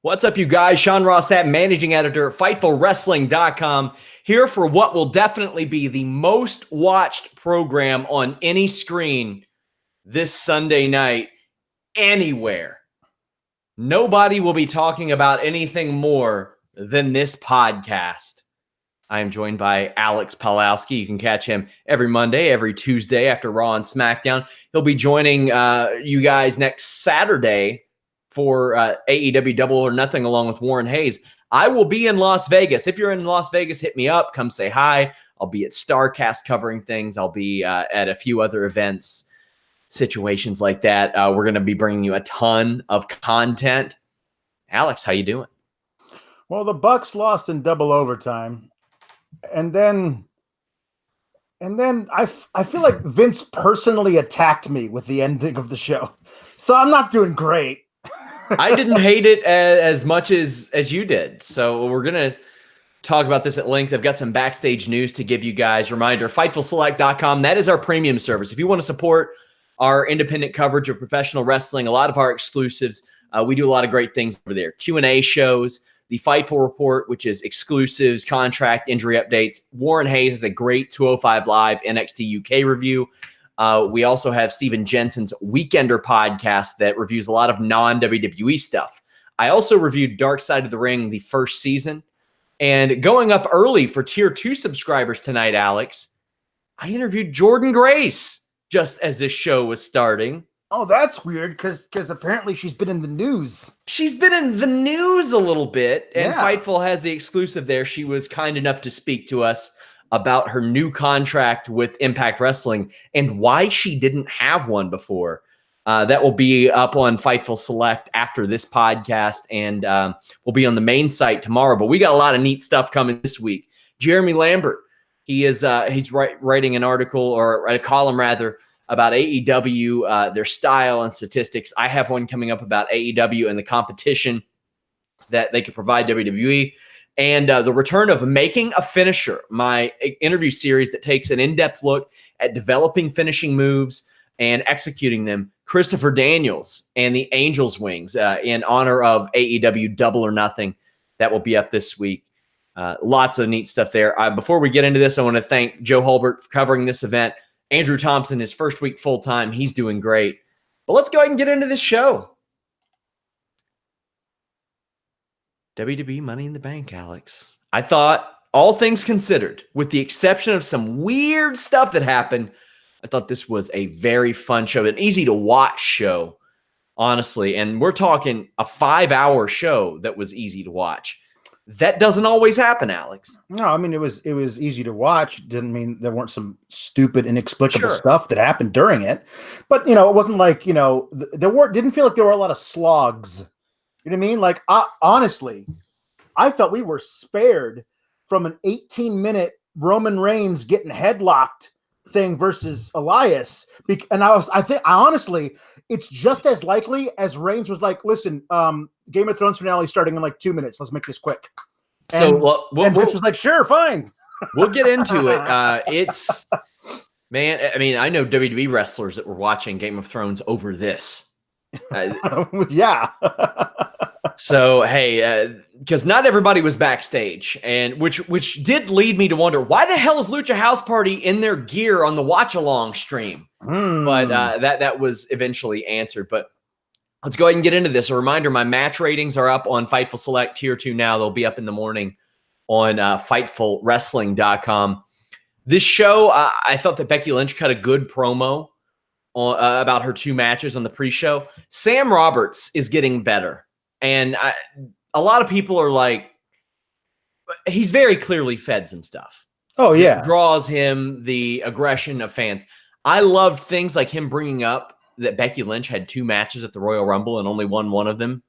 What's up, you guys? Ross Sapp, managing editor at FightfulWrestling.com, here for what will definitely be the most watched program on any screen this Sunday night, anywhere. Nobody will be talking about anything more than this podcast. I am joined by Alex Pawlowski. You can catch him every Monday, every Tuesday after Raw and SmackDown. He'll be joining you guys next Saturday for AEW Double or Nothing along with Warren Hayes. I will be in Las Vegas. If you're in Las Vegas, hit me up. Come say hi. I'll be at StarCast covering things. I'll be at a few other events, situations like that. We're going to be bringing you a ton of content. Alex, how you doing? Well, the Bucks lost in double overtime. And then I feel like Vince personally attacked me with the ending of the show. So I'm not doing great. I didn't hate it as much as you did. So we're going to talk about this at length. I've got some backstage news to give you guys. Reminder, FightfulSelect.com. That is our premium service. If you want to support our independent coverage of professional wrestling, a lot of our exclusives, we do a lot of great things over there. Q&A shows, the Fightful Report, which is exclusives, contract, injury updates. Warren Hayes has a great 205 Live NXT UK review. We also have Steven Jensen's Weekender podcast that reviews a lot of non-WWE stuff. I also reviewed Dark Side of the Ring, the first season. And going up early for Tier 2 subscribers tonight, Alex, I interviewed Jordan Grace just as this show was starting. Oh, that's weird because apparently she's been in the news. She's been in the news a little bit, and Yeah. Fightful has the exclusive there. She was kind enough to speak to us about her new contract with Impact Wrestling and why she didn't have one before. That will be up on Fightful Select after this podcast, and will be on the main site tomorrow. But we got a lot of neat stuff coming this week. Jeremy Lambert, he's writing an article, or a column rather, about AEW, their style and statistics. I have one coming up about AEW and the competition that they could provide WWE. And the return of Making a Finisher, my interview series that takes an in-depth look at developing finishing moves and executing them. Christopher Daniels and the Angels Wings in honor of AEW Double or Nothing. That will be up this week. Lots of neat stuff there. Before we get into this, I want to thank Joe Hulbert for covering this event. Andrew Thompson, his first week full-time. He's doing great. But let's go ahead and get into this show. WWE Money in the Bank, Alex. I thought, all things considered, with the exception of some weird stuff that happened, I thought this was a very fun show, an easy-to-watch show, honestly. And we're talking a 5-hour show that was easy to watch. That doesn't always happen, Alex. No, I mean, it was easy to watch. Didn't mean there weren't some stupid, inexplicable stuff that happened during it. But, it wasn't like, didn't feel like there were a lot of slogs. You know what I mean? Like, honestly, I felt we were spared from an 18-minute Roman Reigns getting headlocked thing versus Elias. And I think honestly, it's just as likely as Reigns was like, listen, Game of Thrones finale starting in like 2 minutes. Let's make this quick. And Vince was like, sure, fine. We'll get into it. It's, man, I mean, I know WWE wrestlers that were watching Game of Thrones over this. Yeah. So, hey, because not everybody was backstage, and which did lead me to wonder, why the hell is Lucha House Party in their gear on the watch-along stream? But that was eventually answered. But let's go ahead and get into this. A reminder, my match ratings are up on Fightful Select Tier 2 now. They'll be up in the morning on FightfulWrestling.com. This show, I thought that Becky Lynch cut a good promo about her 2 matches on the pre-show. Sam Roberts is getting better. And a lot of people are like, he's very clearly fed some stuff. Oh, yeah. It draws him the aggression of fans. I love things like him bringing up that Becky Lynch had 2 matches at the Royal Rumble and only won one of them.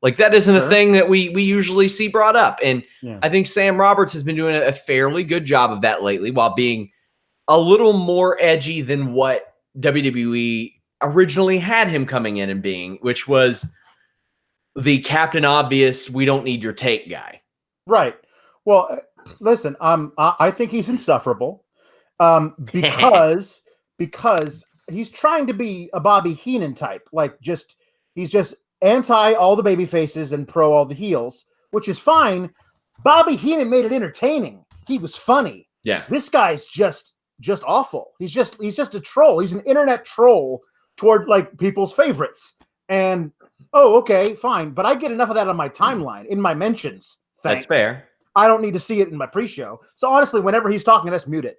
Like, that isn't a thing that we usually see brought up. And I think Sam Roberts has been doing a fairly good job of that lately, while being a little more edgy than what WWE originally had him coming in and being, which was the Captain Obvious, we don't need your take guy. Right. Well, listen, I think he's insufferable because he's trying to be a Bobby Heenan type. Like, he's just anti all the baby faces and pro all the heels, which is fine. Bobby Heenan made it entertaining. He was funny. Yeah. This guy's just awful. He's just a troll. He's an internet troll toward like people's favorites. And okay, fine. But I get enough of that on my timeline, in my mentions. Thanks. That's fair. I don't need to see it in my pre-show. So honestly, whenever he's talking, let's mute it.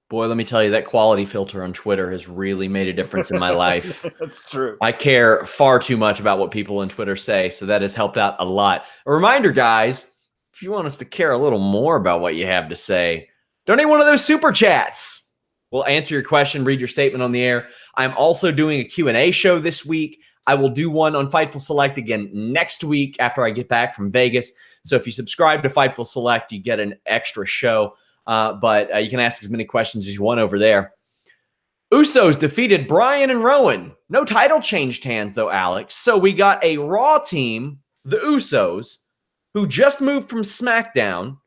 Boy, let me tell you, that quality filter on Twitter has really made a difference in my life. That's true. I care far too much about what people on Twitter say, so that has helped out a lot. A reminder, guys, if you want us to care a little more about what you have to say, donate one of those super chats. We'll answer your question, read your statement on the air. I'm also doing a Q&A show this week. I will do one on Fightful Select again next week after I get back from Vegas. So if you subscribe to Fightful Select, you get an extra show. But you can ask as many questions as you want over there. Usos defeated Bryan and Rowan. No title changed hands, though, Alex. So we got a Raw team, the Usos, who just moved from SmackDown,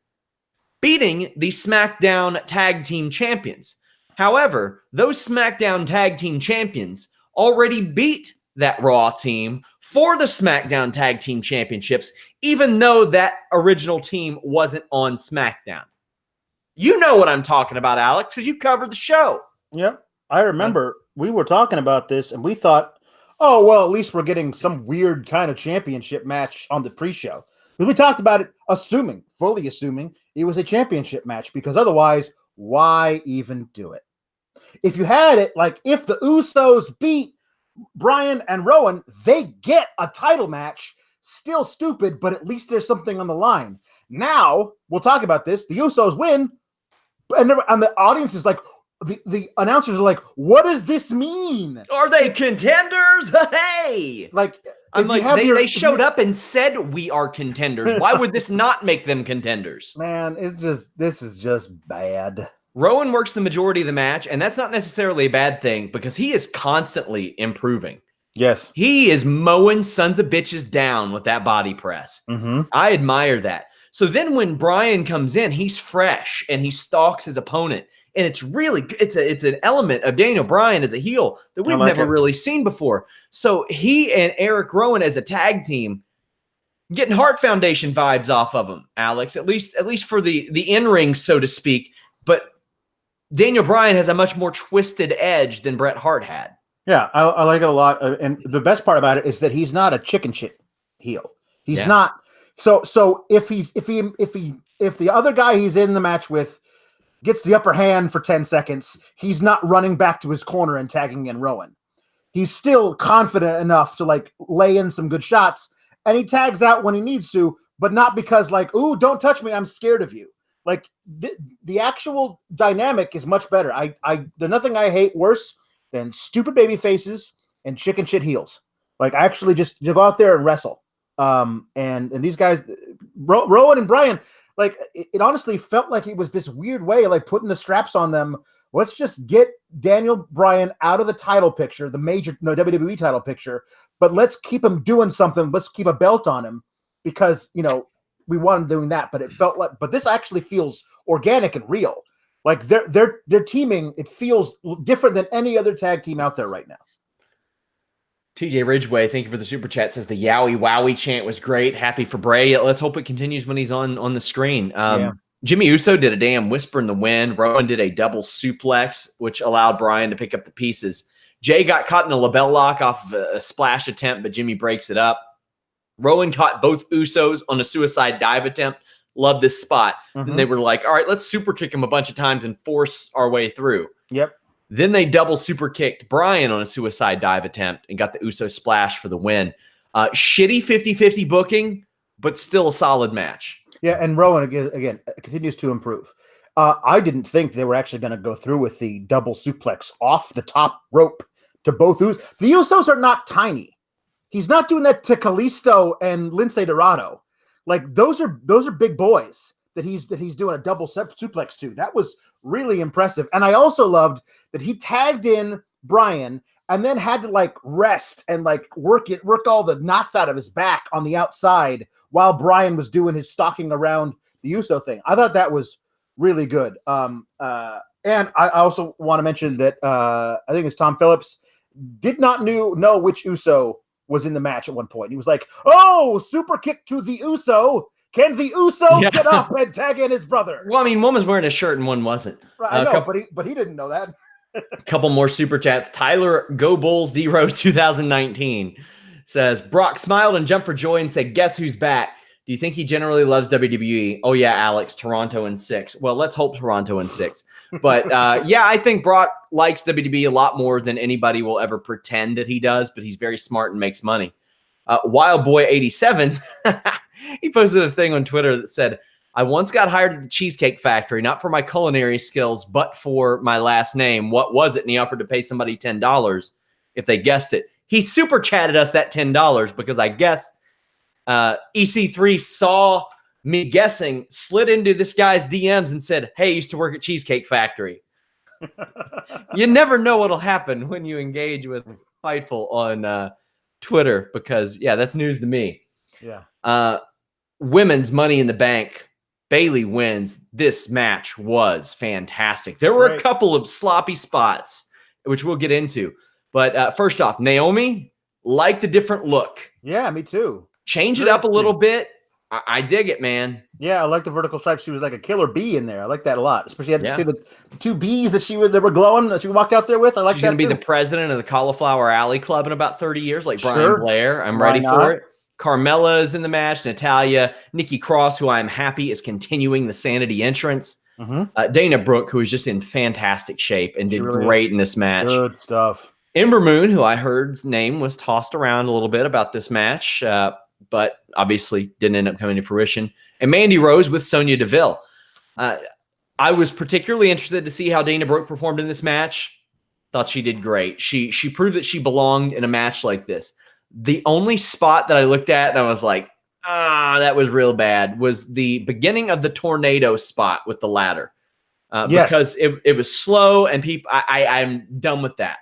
beating the SmackDown Tag Team Champions. However, those SmackDown Tag Team Champions already beat that Raw team for the SmackDown Tag Team Championships, even though that original team wasn't on SmackDown. You know what I'm talking about, Alex, because you covered the show. Yep. I remember we were talking about this and we thought, oh, well, at least we're getting some weird kind of championship match on the pre-show. Because we talked about it, fully assuming it was a championship match, because otherwise, why even do it? If you had it, like if the Usos beat Bryan and Rowan, they get a title match. Still stupid, but at least there's something on the line. Now, we'll talk about this. The Usos win, and the audience is like, the announcers are like, what does this mean? Are they contenders? Hey! Like, I'm like, they showed up and said we are contenders. Why would this not make them contenders? Man, this is just bad. Rowan works the majority of the match, and that's not necessarily a bad thing because he is constantly improving. Yes. He is mowing sons of bitches down with that body press. Mm-hmm. I admire that. So then when Bryan comes in, he's fresh and he stalks his opponent. And it's really, it's an element of Daniel Bryan as a heel that we've never really seen before. So he and Eric Rowan as a tag team, getting Heart Foundation vibes off of him, Alex, at least for the in-ring, so to speak. But Daniel Bryan has a much more twisted edge than Bret Hart had. Yeah, I like it a lot. And the best part about it is that he's not a chicken shit heel. He's not. So if the other guy he's in the match with gets the upper hand for 10 seconds, he's not running back to his corner and tagging in Rowan. He's still confident enough to like lay in some good shots, and he tags out when he needs to, but not because like, ooh, don't touch me, I'm scared of you. Like the actual dynamic is much better. There's nothing I hate worse than stupid baby faces and chicken shit heels. Like actually just go out there and wrestle. And these guys, Rowan and Bryan, like it honestly felt like it was this weird way, like putting the straps on them. Let's just get Daniel Bryan out of the title picture, the major WWE title picture, but let's keep him doing something. Let's keep a belt on him because, we want him doing that, but it felt like, but this actually feels organic and real. Like they're teaming. It feels different than any other tag team out there right now. TJ Ridgeway, thank you for the super chat. Says the Yowie Wowie chant was great. Happy for Bray. Let's hope it continues when he's on the screen. Jimmy Uso did a damn whisper in the wind. Rowan did a double suplex, which allowed Bryan to pick up the pieces. Jay got caught in a label lock off of a splash attempt, but Jimmy breaks it up. Rowan caught both Usos on a suicide dive attempt. Love this spot. Mm-hmm. And they were like, all right, let's super kick him a bunch of times and force our way through. Yep. Then they double super kicked Bryan on a suicide dive attempt and got the Uso splash for the win. Shitty 50-50 booking, but still a solid match. Yeah, and Rowan, again continues to improve. I didn't think they were actually going to go through with the double suplex off the top rope to both Usos. The Usos are not tiny. He's not doing that to Kalisto and Lince Dorado. Like those are big boys that he's doing a double suplex to. That was really impressive. And I also loved that he tagged in Bryan and then had to like rest and like work all the knots out of his back on the outside while Bryan was doing his stalking around the Uso thing. I thought that was really good. And I also want to mention that I think it's Tom Phillips did not know which Uso was in the match at one point. He was like, "Oh, super kick to the Uso. Can the Uso get up and tag in his brother?" Well, I mean, one was wearing a shirt and one wasn't. Right, I know, but he didn't know that. A couple more super chats. Tyler Go Bulls D Rose 2019 says Brock smiled and jumped for joy and said, "Guess who's back? Do you think he generally loves WWE?" Oh yeah, Alex. Toronto in 6. Well, let's hope Toronto in 6. But yeah, I think Brock likes WWE a lot more than anybody will ever pretend that he does. But he's very smart and makes money. Wild Boy 87, he posted a thing on Twitter that said, "I once got hired at the Cheesecake Factory, not for my culinary skills, but for my last name. What was it?" And he offered to pay somebody $10 if they guessed it. He super chatted us that $10 because I guess EC3 saw me guessing, slid into this guy's DMs and said, "Hey, I used to work at Cheesecake Factory." You never know what'll happen when you engage with Fightful on Twitter because, yeah, that's news to me. Yeah. Women's Money in the Bank. Bayley wins. This match was fantastic. There were a couple of sloppy spots, which we'll get into. But first off, Naomi liked the different look. Yeah, me too. Change it up a little bit. I dig it, man. Yeah, I like the vertical stripes. She was like a killer bee in there. I like that a lot. Especially had to see the 2 bees that that were glowing that she walked out there with. I like She's that. She's going to be the president of the Cauliflower Alley Club in about 30 years, like Brian Blair. I'm ready for it. Carmella is in the match. Natalya, Nikki Cross, who I'm happy is continuing the Sanity entrance. Dana Brooke, who is just in fantastic shape and did great in this match. Good stuff. Ember Moon, who I heard's name was tossed around a little bit about this match, but obviously didn't end up coming to fruition. And Mandy Rose with Sonya Deville. I was particularly interested to see how Dana Brooke performed in this match. Thought she did great. She proved that she belonged in a match like this. The only spot that I looked at and I was like, that was real bad, was the beginning of the tornado spot with the ladder. Because it was slow and people, I'm done with that.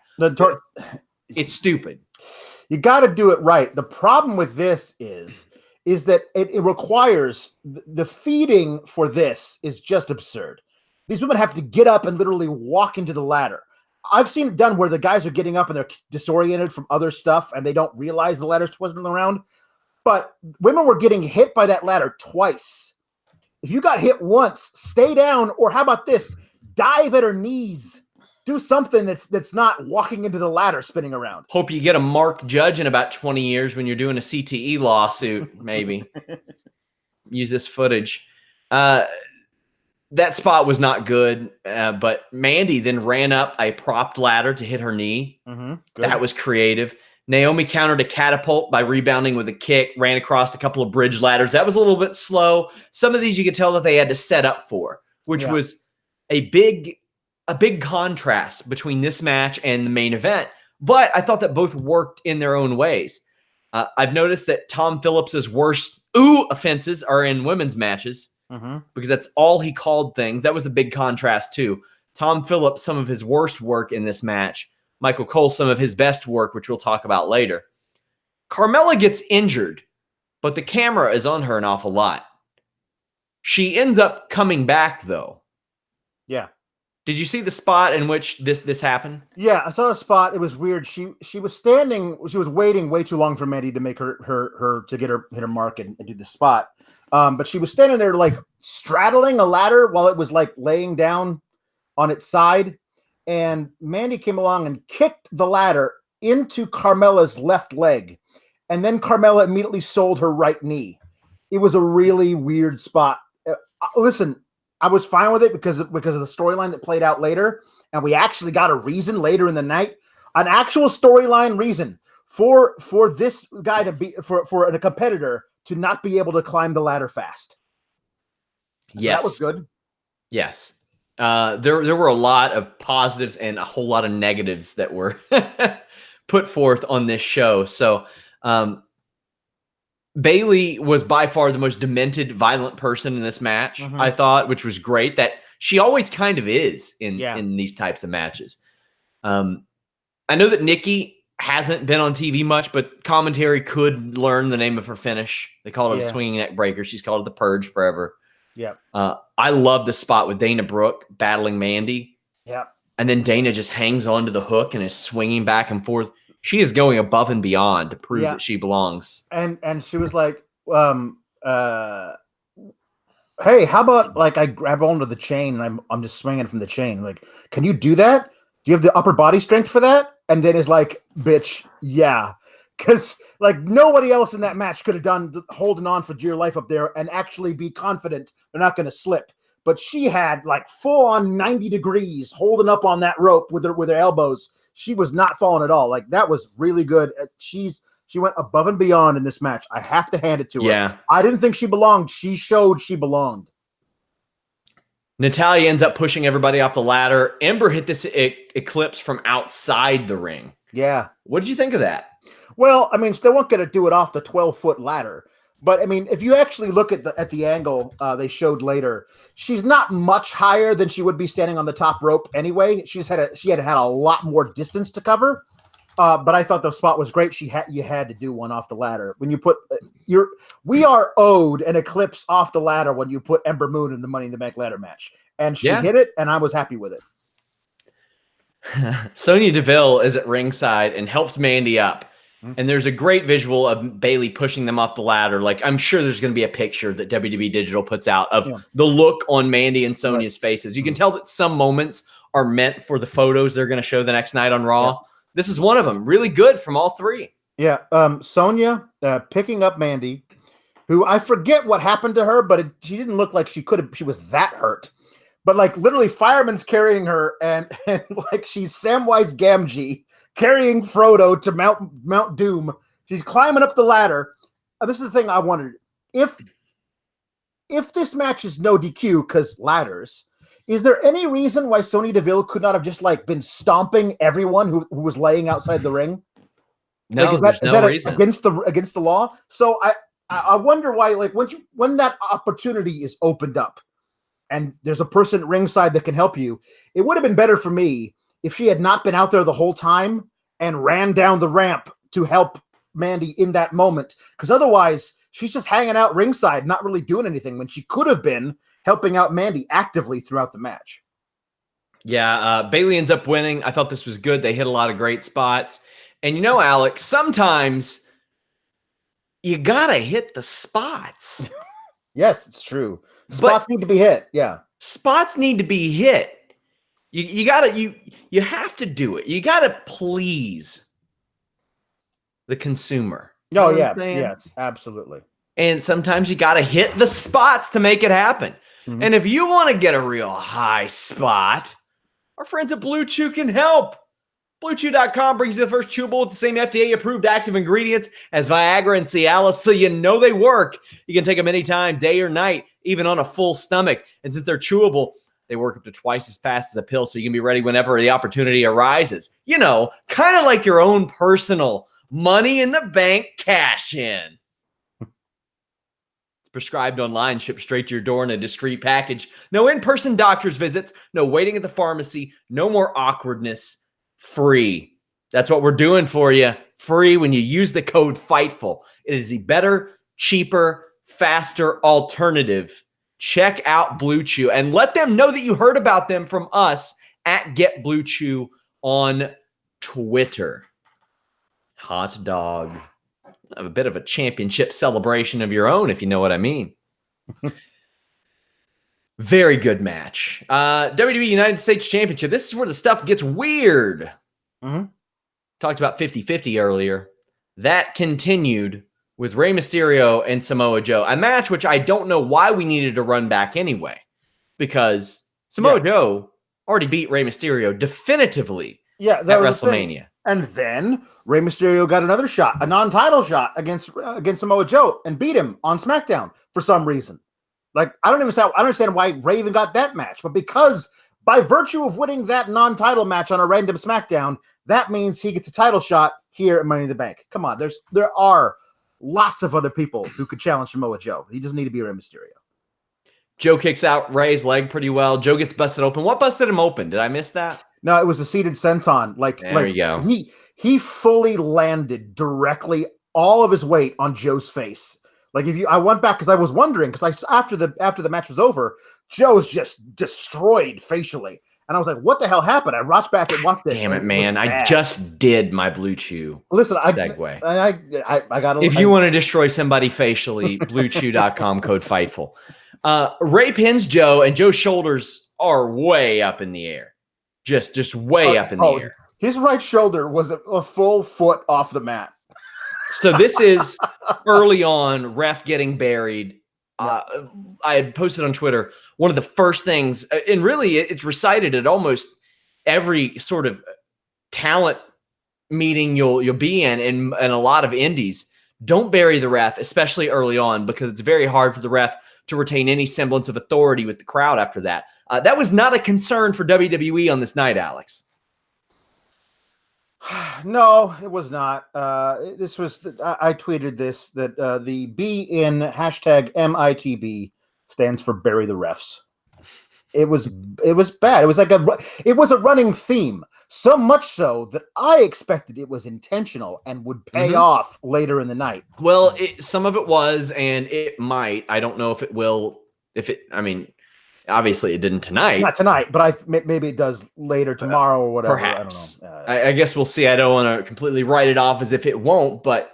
It's stupid. You got to do it right. The problem with this is that it requires the feeding for this is just absurd. These women have to get up and literally walk into the ladder. I've seen it done where the guys are getting up and they're disoriented from other stuff and they don't realize the ladder's twisting around. But women were getting hit by that ladder twice. If you got hit once, stay down, or how about this? Dive at her knees. Do something that's not walking into the ladder spinning around. Hope you get a Mark Judge in about 20 years when you're doing a CTE lawsuit, maybe. Use this footage. That spot was not good, but Mandy then ran up a propped ladder to hit her knee. That was creative. Naomi countered a catapult by rebounding with a kick, ran across a couple of bridge ladders. That was a little bit slow. Some of these you could tell that they had to set up for, which was a big contrast between this match and the main event. But I thought that both worked in their own ways. I've noticed that Tom Phillips's worst offenses are in women's matches. Because that's all he called things. That was a big contrast too. Tom Phillips, some of his worst work in this match. Michael Cole, some of his best work, which we'll talk about later. Carmella gets injured, but the camera is on her an awful lot. She ends up coming back though. Yeah. Did you see the spot in which this happened? Yeah, I saw a spot. It was weird. She was standing. She was waiting way too long for Mandy to make her to hit her mark and do the spot. But she was standing there like straddling a ladder while it was like laying down on its side. And Mandy came along and kicked the ladder into Carmella's left leg. And then Carmella immediately sold her right knee. It was a really weird spot. Listen, I was fine with it because of the storyline that played out later. And we actually got a reason later in the night, an actual storyline reason for this guy to be, for a competitor to not be able to climb the ladder fast. So yes. That was good. Yes. There were a lot of positives and a whole lot of negatives that were put forth on this show. So Bayley was by far the most demented, violent person in this match, I thought, which was great. That she always kind of is in these types of matches. I know that Nikki hasn't been on TV much, but commentary could learn the name of her finish. They call it a swinging neck breaker. She's called it the Purge forever. Yeah. I love the spot with Dana Brooke battling Mandy. Yeah. And then Dana just hangs onto the hook and is swinging back and forth. She is going above and beyond to prove that she belongs. And she was like, hey, how about like I grab onto the chain and I'm just swinging from the chain. Like, can you do that? Do you have the upper body strength for that? And then is like, bitch, yeah. Because like nobody else in that match could have done holding on for dear life up there and actually be confident they're not going to slip. But she had like full on 90 degrees holding up on that rope with her elbows. She was not falling at all. Like that was really good. She went above and beyond in this match. I have to hand it to her. Yeah. I didn't think she belonged. She showed she belonged. Natalya ends up pushing everybody off the ladder. Ember hit this eclipse from outside the ring. Yeah. What did you think of that? Well, I mean, they weren't going to do it off the 12-foot ladder. But, I mean, if you actually look at the angle they showed later, she's not much higher than she would be standing on the top rope anyway. She had a lot more distance to cover. But I thought the spot was great. You had to do one off the ladder. When you put we are owed an eclipse off the ladder when you put Ember Moon in the Money in the Bank ladder match, and she hit it, and I was happy with it. Sonya Deville is at ringside and helps Mandy up, and there's a great visual of Bayley pushing them off the ladder. Like I'm sure there's going to be a picture that WWE Digital puts out of the look on Mandy and Sonya's faces. You can tell that some moments are meant for the photos they're going to show the next night on Raw. Yeah. This is one of them. Really good from all three. Yeah. Sonya picking up Mandy, who I forget what happened to her, but she didn't look like she was that hurt. But like literally fireman's carrying her and like she's Samwise Gamgee carrying Frodo to Mount Doom. She's climbing up the ladder. This is the thing I wondered. If this match is no DQ because ladders, is there any reason why Sonya Deville could not have just like been stomping everyone who was laying outside the ring? No, like, there's no reason against the law. So I wonder why, like when that opportunity is opened up and there's a person at ringside that can help you, it would have been better for me if she had not been out there the whole time and ran down the ramp to help Mandy in that moment. Because otherwise she's just hanging out ringside, not really doing anything when she could have been helping out Mandy actively throughout the match. Yeah, Bayley ends up winning. I thought this was good. They hit a lot of great spots. And you know, Alex, sometimes you got to hit the spots. Yes, it's true. Spots need to be hit. Yeah. Spots need to be hit. You have to do it. You got to please the consumer. Oh, yeah. Yes, absolutely. And sometimes you got to hit the spots to make it happen. Mm-hmm. And if you want to get a real high spot, our friends at Blue Chew can help. BlueChew.com brings you the first chewable with the same FDA-approved active ingredients as Viagra and Cialis, so you know they work. You can take them anytime, day or night, even on a full stomach. And since they're chewable, they work up to twice as fast as a pill, so you can be ready whenever the opportunity arises. You know, kind of like your own personal money in the bank cash-in. Prescribed online, shipped straight to your door in a discreet package. No in-person doctor's visits, no waiting at the pharmacy, no more awkwardness. Free. That's what we're doing for you. Free when you use the code FIGHTFUL. It is the better, cheaper, faster alternative. Check out Blue Chew and let them know that you heard about them from us at Get Blue Chew on Twitter. Hot dog. Have a bit of a championship celebration of your own, if you know what I mean. Very good match. WWE United States Championship. This is where the stuff gets weird. Mm-hmm. Talked about 50-50 earlier. That continued with Rey Mysterio and Samoa Joe. A match which I don't know why we needed to run back anyway. Because Samoa Joe already beat Rey Mysterio definitively at WrestleMania. And then Rey Mysterio got another shot, a non-title shot against Samoa Joe and beat him on SmackDown for some reason. Like, I don't understand why Rey even got that match, but because by virtue of winning that non-title match on a random SmackDown, that means he gets a title shot here at Money in the Bank. Come on, there are lots of other people who could challenge Samoa Joe. He doesn't need to be Rey Mysterio. Joe kicks out Rey's leg pretty well. Joe gets busted open. What busted him open? Did I miss that? No, it was a seated senton. There you go. He fully landed directly all of his weight on Joe's face. Like I went back because I was wondering, because after the match was over, Joe's just destroyed facially. And I was like, what the hell happened? I watched back and watched it. Damn it, man. I just did my Blue Chew segue. I got to. If you want to destroy somebody facially, bluechew.com, code Fightful. Ray pins Joe, and Joe's shoulders are way up in the air. Just way up in the air. His right shoulder was a full foot off the mat. So this is early on, ref getting buried. I had posted on Twitter, one of the first things, and really it's recited at almost every sort of talent meeting you'll be in a lot of indies. Don't bury the ref, especially early on, because it's very hard for the ref to retain any semblance of authority with the crowd after that. That was not a concern for WWE on this night, Alex. No, it was not. This was I tweeted this that the B in hashtag MITB stands for bury the refs. It was bad. It was like it was a running theme, so much so that I expected it was intentional and would pay off later in the night. Well, some of it was, and it might. I don't know if it will. I mean, obviously it didn't tonight. Not tonight, but maybe it does later tomorrow or whatever. Perhaps. I don't know. I guess we'll see. I don't want to completely write it off as if it won't, but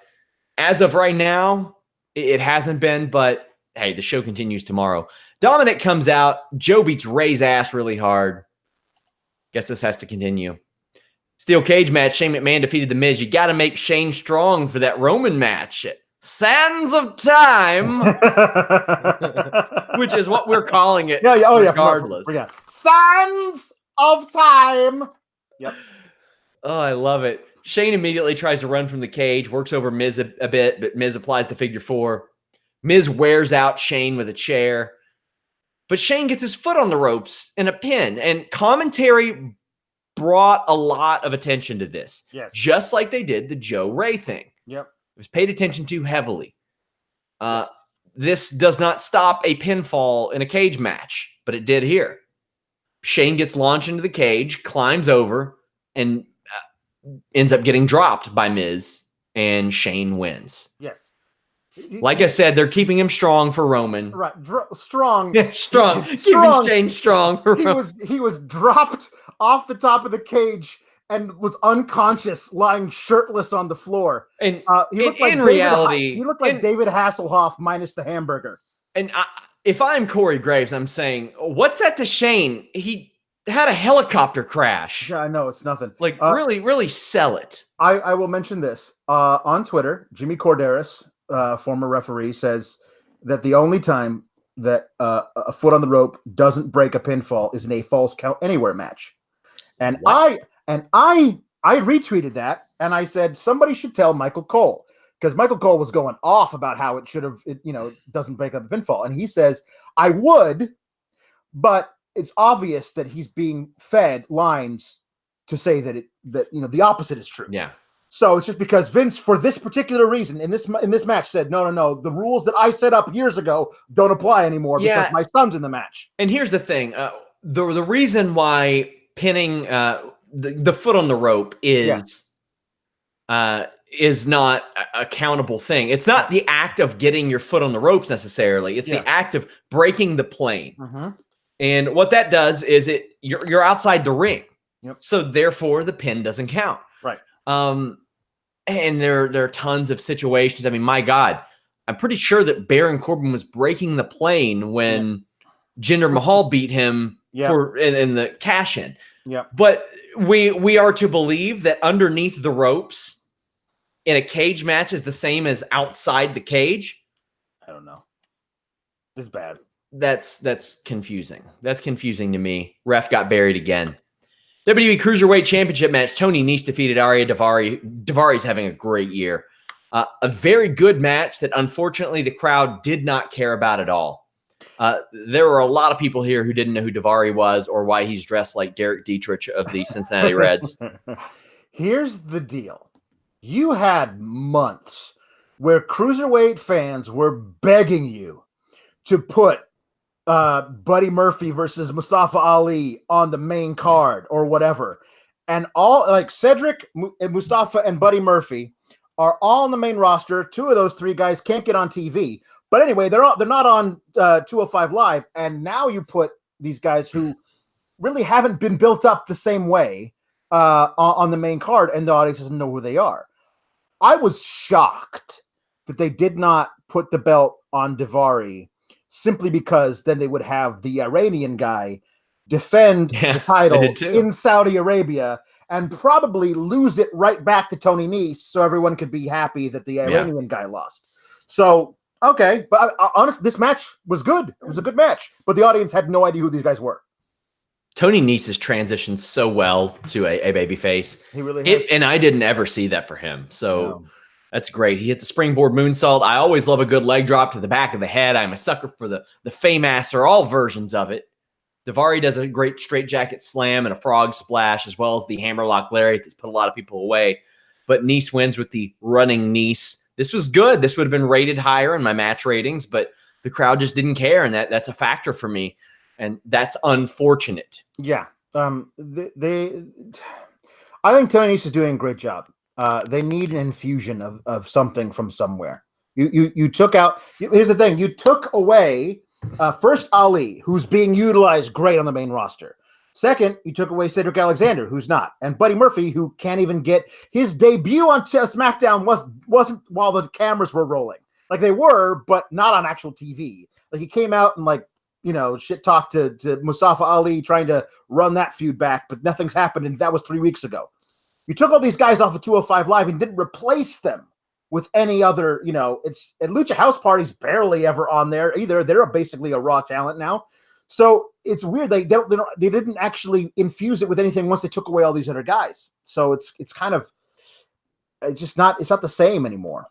as of right now, it hasn't been. But hey, the show continues tomorrow. Dominic comes out. Joe beats Ray's ass really hard. Guess this has to continue. Steel cage match. Shane McMahon defeated The Miz. You got to make Shane strong for that Roman match. Sands of Time, which is what we're calling it. Regardless. Yeah. Sands of Time. Yep. Oh, I love it. Shane immediately tries to run from the cage, works over Miz a bit, but Miz applies the figure 4. Miz wears out Shane with a chair, but Shane gets his foot on the ropes in a pin, and commentary brought a lot of attention to this. Yes. Just like they did the Joe Ray thing. Yep. It was paid attention to heavily. This does not stop a pinfall in a cage match, but it did here. Shane gets launched into the cage, climbs over, and ends up getting dropped by Miz, and Shane wins. Yes. Like I said, they're keeping him strong for Roman. Right. Strong. Yeah, strong. Keeping Shane strong for Roman. He was dropped off the top of the cage and was unconscious, lying shirtless on the floor. And he looked like David Hasselhoff minus the hamburger. And if I'm Corey Graves, I'm saying, what's that to Shane? He had a helicopter crash. Yeah, I know. It's nothing. Like, really, really sell it. I will mention this. On Twitter, Jimmy Corderas, former referee, says that the only time that a foot on the rope doesn't break a pinfall is in a false count anywhere match. And I retweeted that, and I said somebody should tell Michael Cole, because Michael Cole was going off about how it should have, doesn't break up a pinfall, and he says I would, but it's obvious that he's being fed lines to say that the opposite is true. Yeah. So it's just because Vince, for this particular reason, in this match, said no, the rules that I set up years ago don't apply anymore because my son's in the match. And here's the thing: the reason why pinning the foot on the rope is not a accountable thing. It's not the act of getting your foot on the ropes necessarily. It's the act of breaking the plane. Mm-hmm. And what that does is you're outside the ring. Yep. So therefore the pin doesn't count. Right. And there are tons of situations. I mean, my God, I'm pretty sure that Baron Corbin was breaking the plane when Jinder Mahal beat him in the cash in. Yeah. But we are to believe that underneath the ropes in a cage match is the same as outside the cage. I don't know. It's bad. That's confusing. That's confusing to me. Ref got buried again. WWE Cruiserweight Championship match. Tony Nese defeated Arya Daivari. Daivari's having a great year. A very good match that unfortunately the crowd did not care about at all. There were a lot of people here who didn't know who Daivari was or why he's dressed like Derek Dietrich of the Cincinnati Reds. Here's the deal. You had months where Cruiserweight fans were begging you to put Buddy Murphy versus Mustafa Ali on the main card or whatever. And all like Cedric, Mustafa, and Buddy Murphy are all on the main roster. 2 of those 3 guys can't get on TV. But anyway, they're not on 205 Live. And now you put these guys who really haven't been built up the same way on the main card, and the audience doesn't know who they are. I was shocked that they did not put the belt on Daivari simply because then they would have the Iranian guy defend the title in Saudi Arabia and probably lose it right back to Tony Nese so everyone could be happy that the Iranian guy lost. So, okay. But honestly, this match was good. It was a good match. But the audience had no idea who these guys were. Tony Nese has transitioned so well to a babyface. He really has. And I didn't ever see that for him. So that's great. He hit the springboard moonsault. I always love a good leg drop to the back of the head. I'm a sucker for the Fame-Master, all versions of it. Daivari does a great straight jacket slam and a frog splash, as well as the hammerlock lariat that's put a lot of people away. But Nese wins with the running Nese. This was good. This would have been rated higher in my match ratings, but the crowd just didn't care, and that's a factor for me, and that's unfortunate. Yeah. I think Tony Nese is doing a great job. They need an infusion of something from somewhere. You took out. Here's the thing. You took away first Ali, who's being utilized great on the main roster. Second, you took away Cedric Alexander, who's not, and Buddy Murphy, who can't even get his debut on SmackDown wasn't while the cameras were rolling. Like they were, but not on actual TV. Like he came out and shit talked to Mustafa Ali, trying to run that feud back, but nothing's happened, and that was 3 weeks ago. You took all these guys off of 205 Live and didn't replace them with any other, it's at Lucha House Party's barely ever on there either. They're basically a Raw talent now. So it's weird. They didn't actually infuse it with anything once they took away all these other guys. So it's not the same anymore.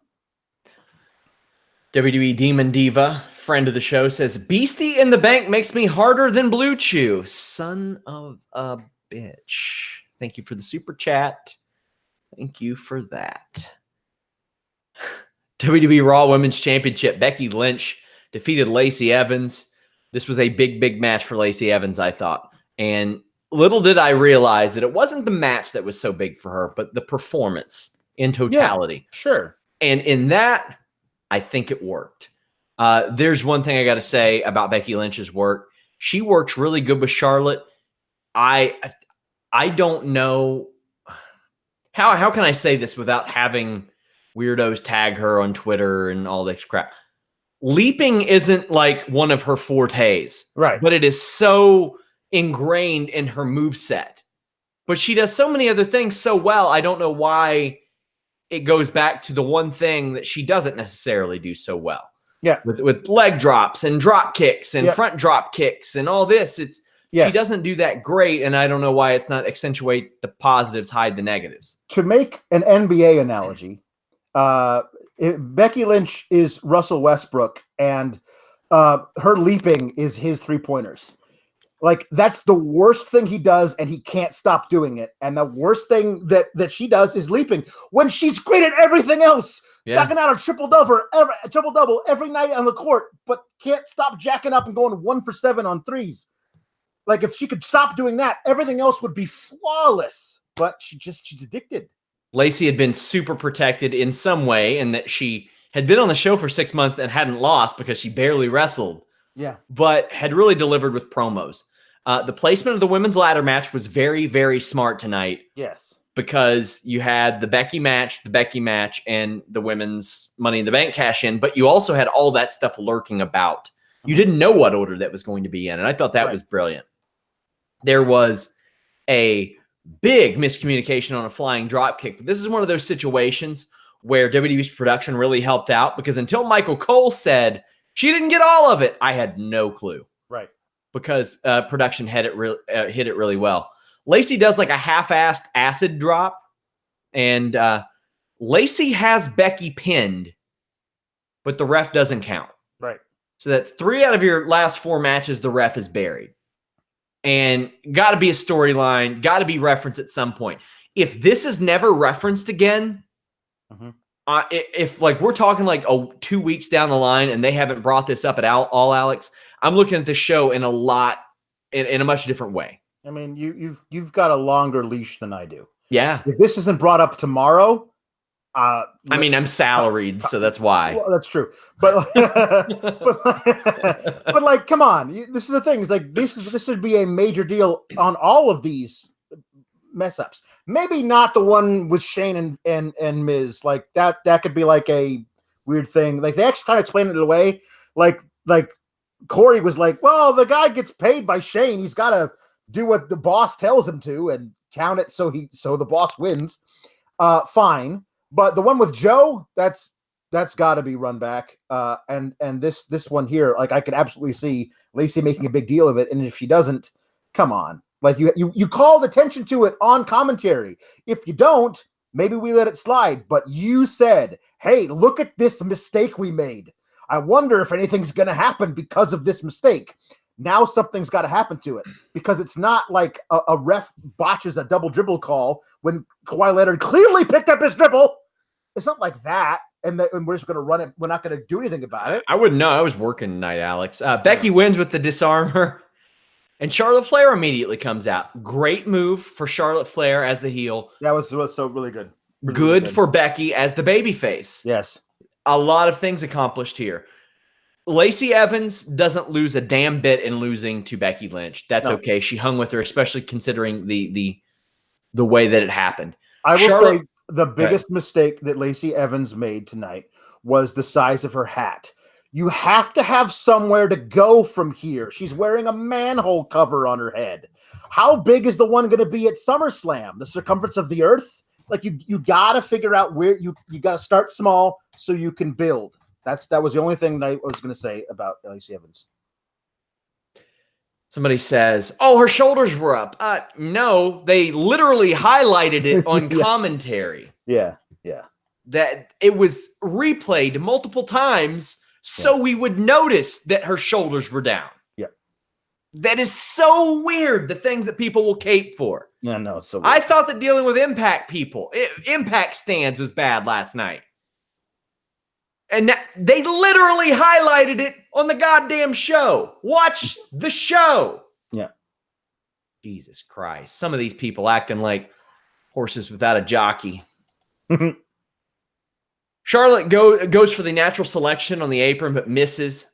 WWE Demon Diva, friend of the show, says, Beastie in the Bank makes me harder than Blue Chew. Son of a bitch. Thank you for the super chat. Thank you for that. WWE Raw Women's Championship. Becky Lynch defeated Lacey Evans. This was a big, big match for Lacey Evans, I thought. And little did I realize that it wasn't the match that was so big for her, but the performance in totality. Yeah, sure. And in that, I think it worked. There's one thing I got to say about Becky Lynch's work. She works really good with Charlotte. I don't know. How can I say this without having weirdos tag her on Twitter and all this crap? Leaping isn't like one of her fortes, right? But it is so ingrained in her moveset. But she does so many other things so well. I don't know why it goes back to the one thing that she doesn't necessarily do so well. Yeah, with leg drops and drop kicks and front drop kicks and all this. She doesn't do that great, and I don't know why it's not accentuate the positives, hide the negatives. To make an NBA analogy, Becky Lynch is Russell Westbrook, and her leaping is his 3-pointers. Like, that's the worst thing he does, and he can't stop doing it. And the worst thing that she does is leaping when she's great at everything else. Knocking out a triple-double every night on the court, but can't stop jacking up and going 1 for 7 on threes. Like, if she could stop doing that, everything else would be flawless. But she's addicted. Lacey had been super protected in some way, in that she had been on the show for 6 months and hadn't lost because she barely wrestled. Yeah. But had really delivered with promos. The placement of the women's ladder match was very, very smart tonight. Yes. Because you had the Becky match, and the women's Money in the Bank cash-in, but you also had all that stuff lurking about. You didn't know what order that was going to be in, and I thought that was brilliant. There was a big miscommunication on a flying drop kick, but this is one of those situations where WWE's production really helped out, because until Michael Cole said she didn't get all of it, I had no clue. Right. Because production hit it really well. Lacey does like a half-assed acid drop, and Lacey has Becky pinned, but the ref doesn't count. Right. So that 3 out of your last 4 matches, the ref is buried. And got to be a storyline, got to be referenced at some point. If this is never referenced again, if like we're talking like 2 weeks down the line and they haven't brought this up at all, Alex, I'm looking at the show in a much different way. I mean, you've got a longer leash than I do. Yeah. If this isn't brought up tomorrow, I mean, I'm salaried, so that's why. Well, that's true. But but like, come on. This is the thing. Is like this would be a major deal on all of these mess ups. Maybe not the one with Shane and Miz. Like that could be like a weird thing. Like they actually kind of explained it away. Like Corey was like, well, the guy gets paid by Shane. He's got to do what the boss tells him to and count it so the boss wins. Fine. But the one with Joe, that's got to be run back. And this one here, like I could absolutely see Lacey making a big deal of it. And if she doesn't, come on. Like you called attention to it on commentary. If you don't, maybe we let it slide. But you said, hey, look at this mistake we made. I wonder if anything's going to happen because of this mistake. Now something's got to happen to it, because it's not like a ref botches a double dribble call when Kawhi Leonard clearly picked up his dribble. It's not like that. And we're just going to run it. We're not going to do anything about it. I wouldn't know. I was working tonight, Alex. Becky wins with the disarmer. And Charlotte Flair immediately comes out. Great move for Charlotte Flair as the heel. That was so really good. Really good for Becky as the babyface. Yes. A lot of things accomplished here. Lacey Evans doesn't lose a damn bit in losing to Becky Lynch. That's okay. She hung with her, especially considering the way that it happened. I will say the biggest mistake that Lacey Evans made tonight was the size of her hat. You have to have somewhere to go from here. She's wearing a manhole cover on her head. How big is the one going to be at SummerSlam? The circumference of the earth? Like you got to figure out where you got to start small so you can build. That was the only thing that I was going to say about Lacey Evans. Somebody says, "Oh, her shoulders were up." No, they literally highlighted it on commentary. Yeah. That it was replayed multiple times so we would notice that her shoulders were down. Yeah. That is so weird, the things that people will cape for. Yeah, no, it's so weird. I thought that dealing with Impact people, Impact stands was bad last night. And they literally highlighted it on the goddamn show. Watch the show. Yeah. Jesus Christ. Some of these people acting like horses without a jockey. Charlotte goes for the natural selection on the apron, but misses.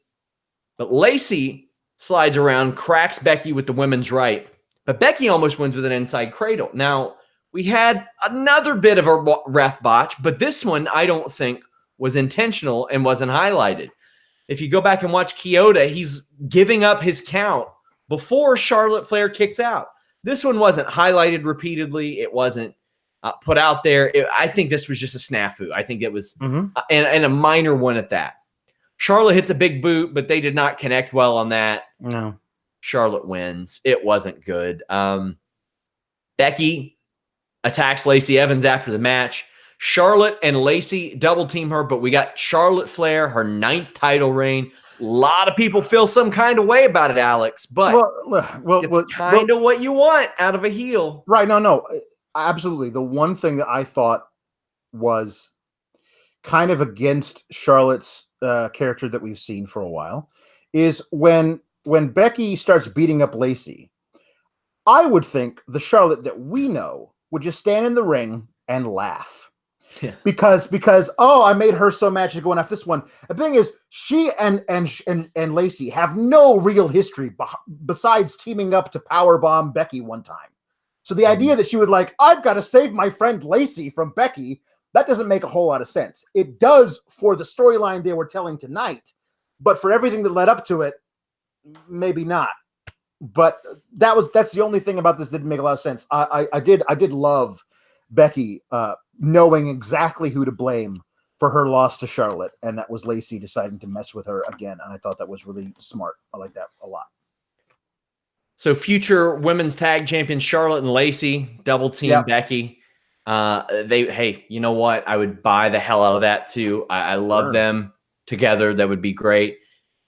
But Lacey slides around, cracks Becky with the women's right. But Becky almost wins with an inside cradle. Now, we had another bit of a ref botch, but this one I don't think was intentional and wasn't highlighted. If you go back and watch Kyoto, he's giving up his count before Charlotte Flair kicks out. This one wasn't highlighted repeatedly. It wasn't put out there. I think this was just a snafu. I think it was and a minor one at that. Charlotte hits a big boot, but they did not connect well on that. No. Charlotte wins. It wasn't good. Becky attacks Lacey Evans after the match. Charlotte and Lacey double team her, but we got Charlotte Flair, her 9th title reign. A lot of people feel some kind of way about it, Alex, but it's kind of what you want out of a heel. Right. No, absolutely. The one thing that I thought was kind of against Charlotte's character that we've seen for a while is when Becky starts beating up Lacey, I would think the Charlotte that we know would just stand in the ring and laugh. Yeah. Because I made her so mad she's going after this one. The thing is, she and Lacey have no real history besides teaming up to powerbomb Becky one time. So the idea that she would I've got to save my friend Lacey from Becky, that doesn't make a whole lot of sense. It does for the storyline they were telling tonight, but for everything that led up to it, maybe not. But that's the only thing about this that didn't make a lot of sense. I did love Becky knowing exactly who to blame for her loss to Charlotte, and that was Lacey deciding to mess with her again, and I thought that was really smart. I like that a lot. So future women's tag champions Charlotte and Lacey double team Becky. Hey, you know what? I would buy the hell out of that too. I love them together. That would be great.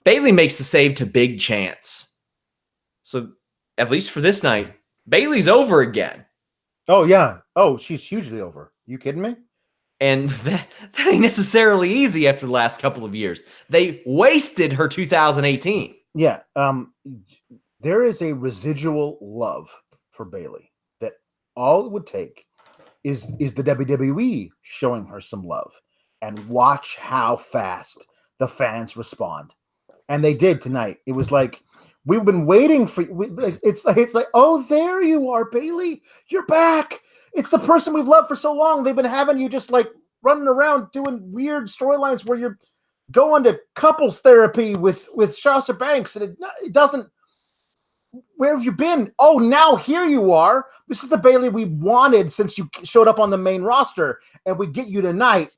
Bayley makes the save to Big Chance. So at least for this night, Bayley's over again. Oh, yeah. Oh, she's hugely over. You kidding me? And that ain't necessarily easy after the last couple of years. They wasted her 2018. Yeah. There is a residual love for Bayley that all it would take is the WWE showing her some love. And watch how fast the fans respond. And they did tonight. It was like, we've been waiting for you. It's like, oh, there you are, Bayley. You're back. It's the person we've loved for so long. They've been having you just like running around doing weird storylines where you're going to couples therapy with Sasha Banks, and it doesn't. Where have you been? Oh, now here you are. This is the Bayley we wanted since you showed up on the main roster, and we get you tonight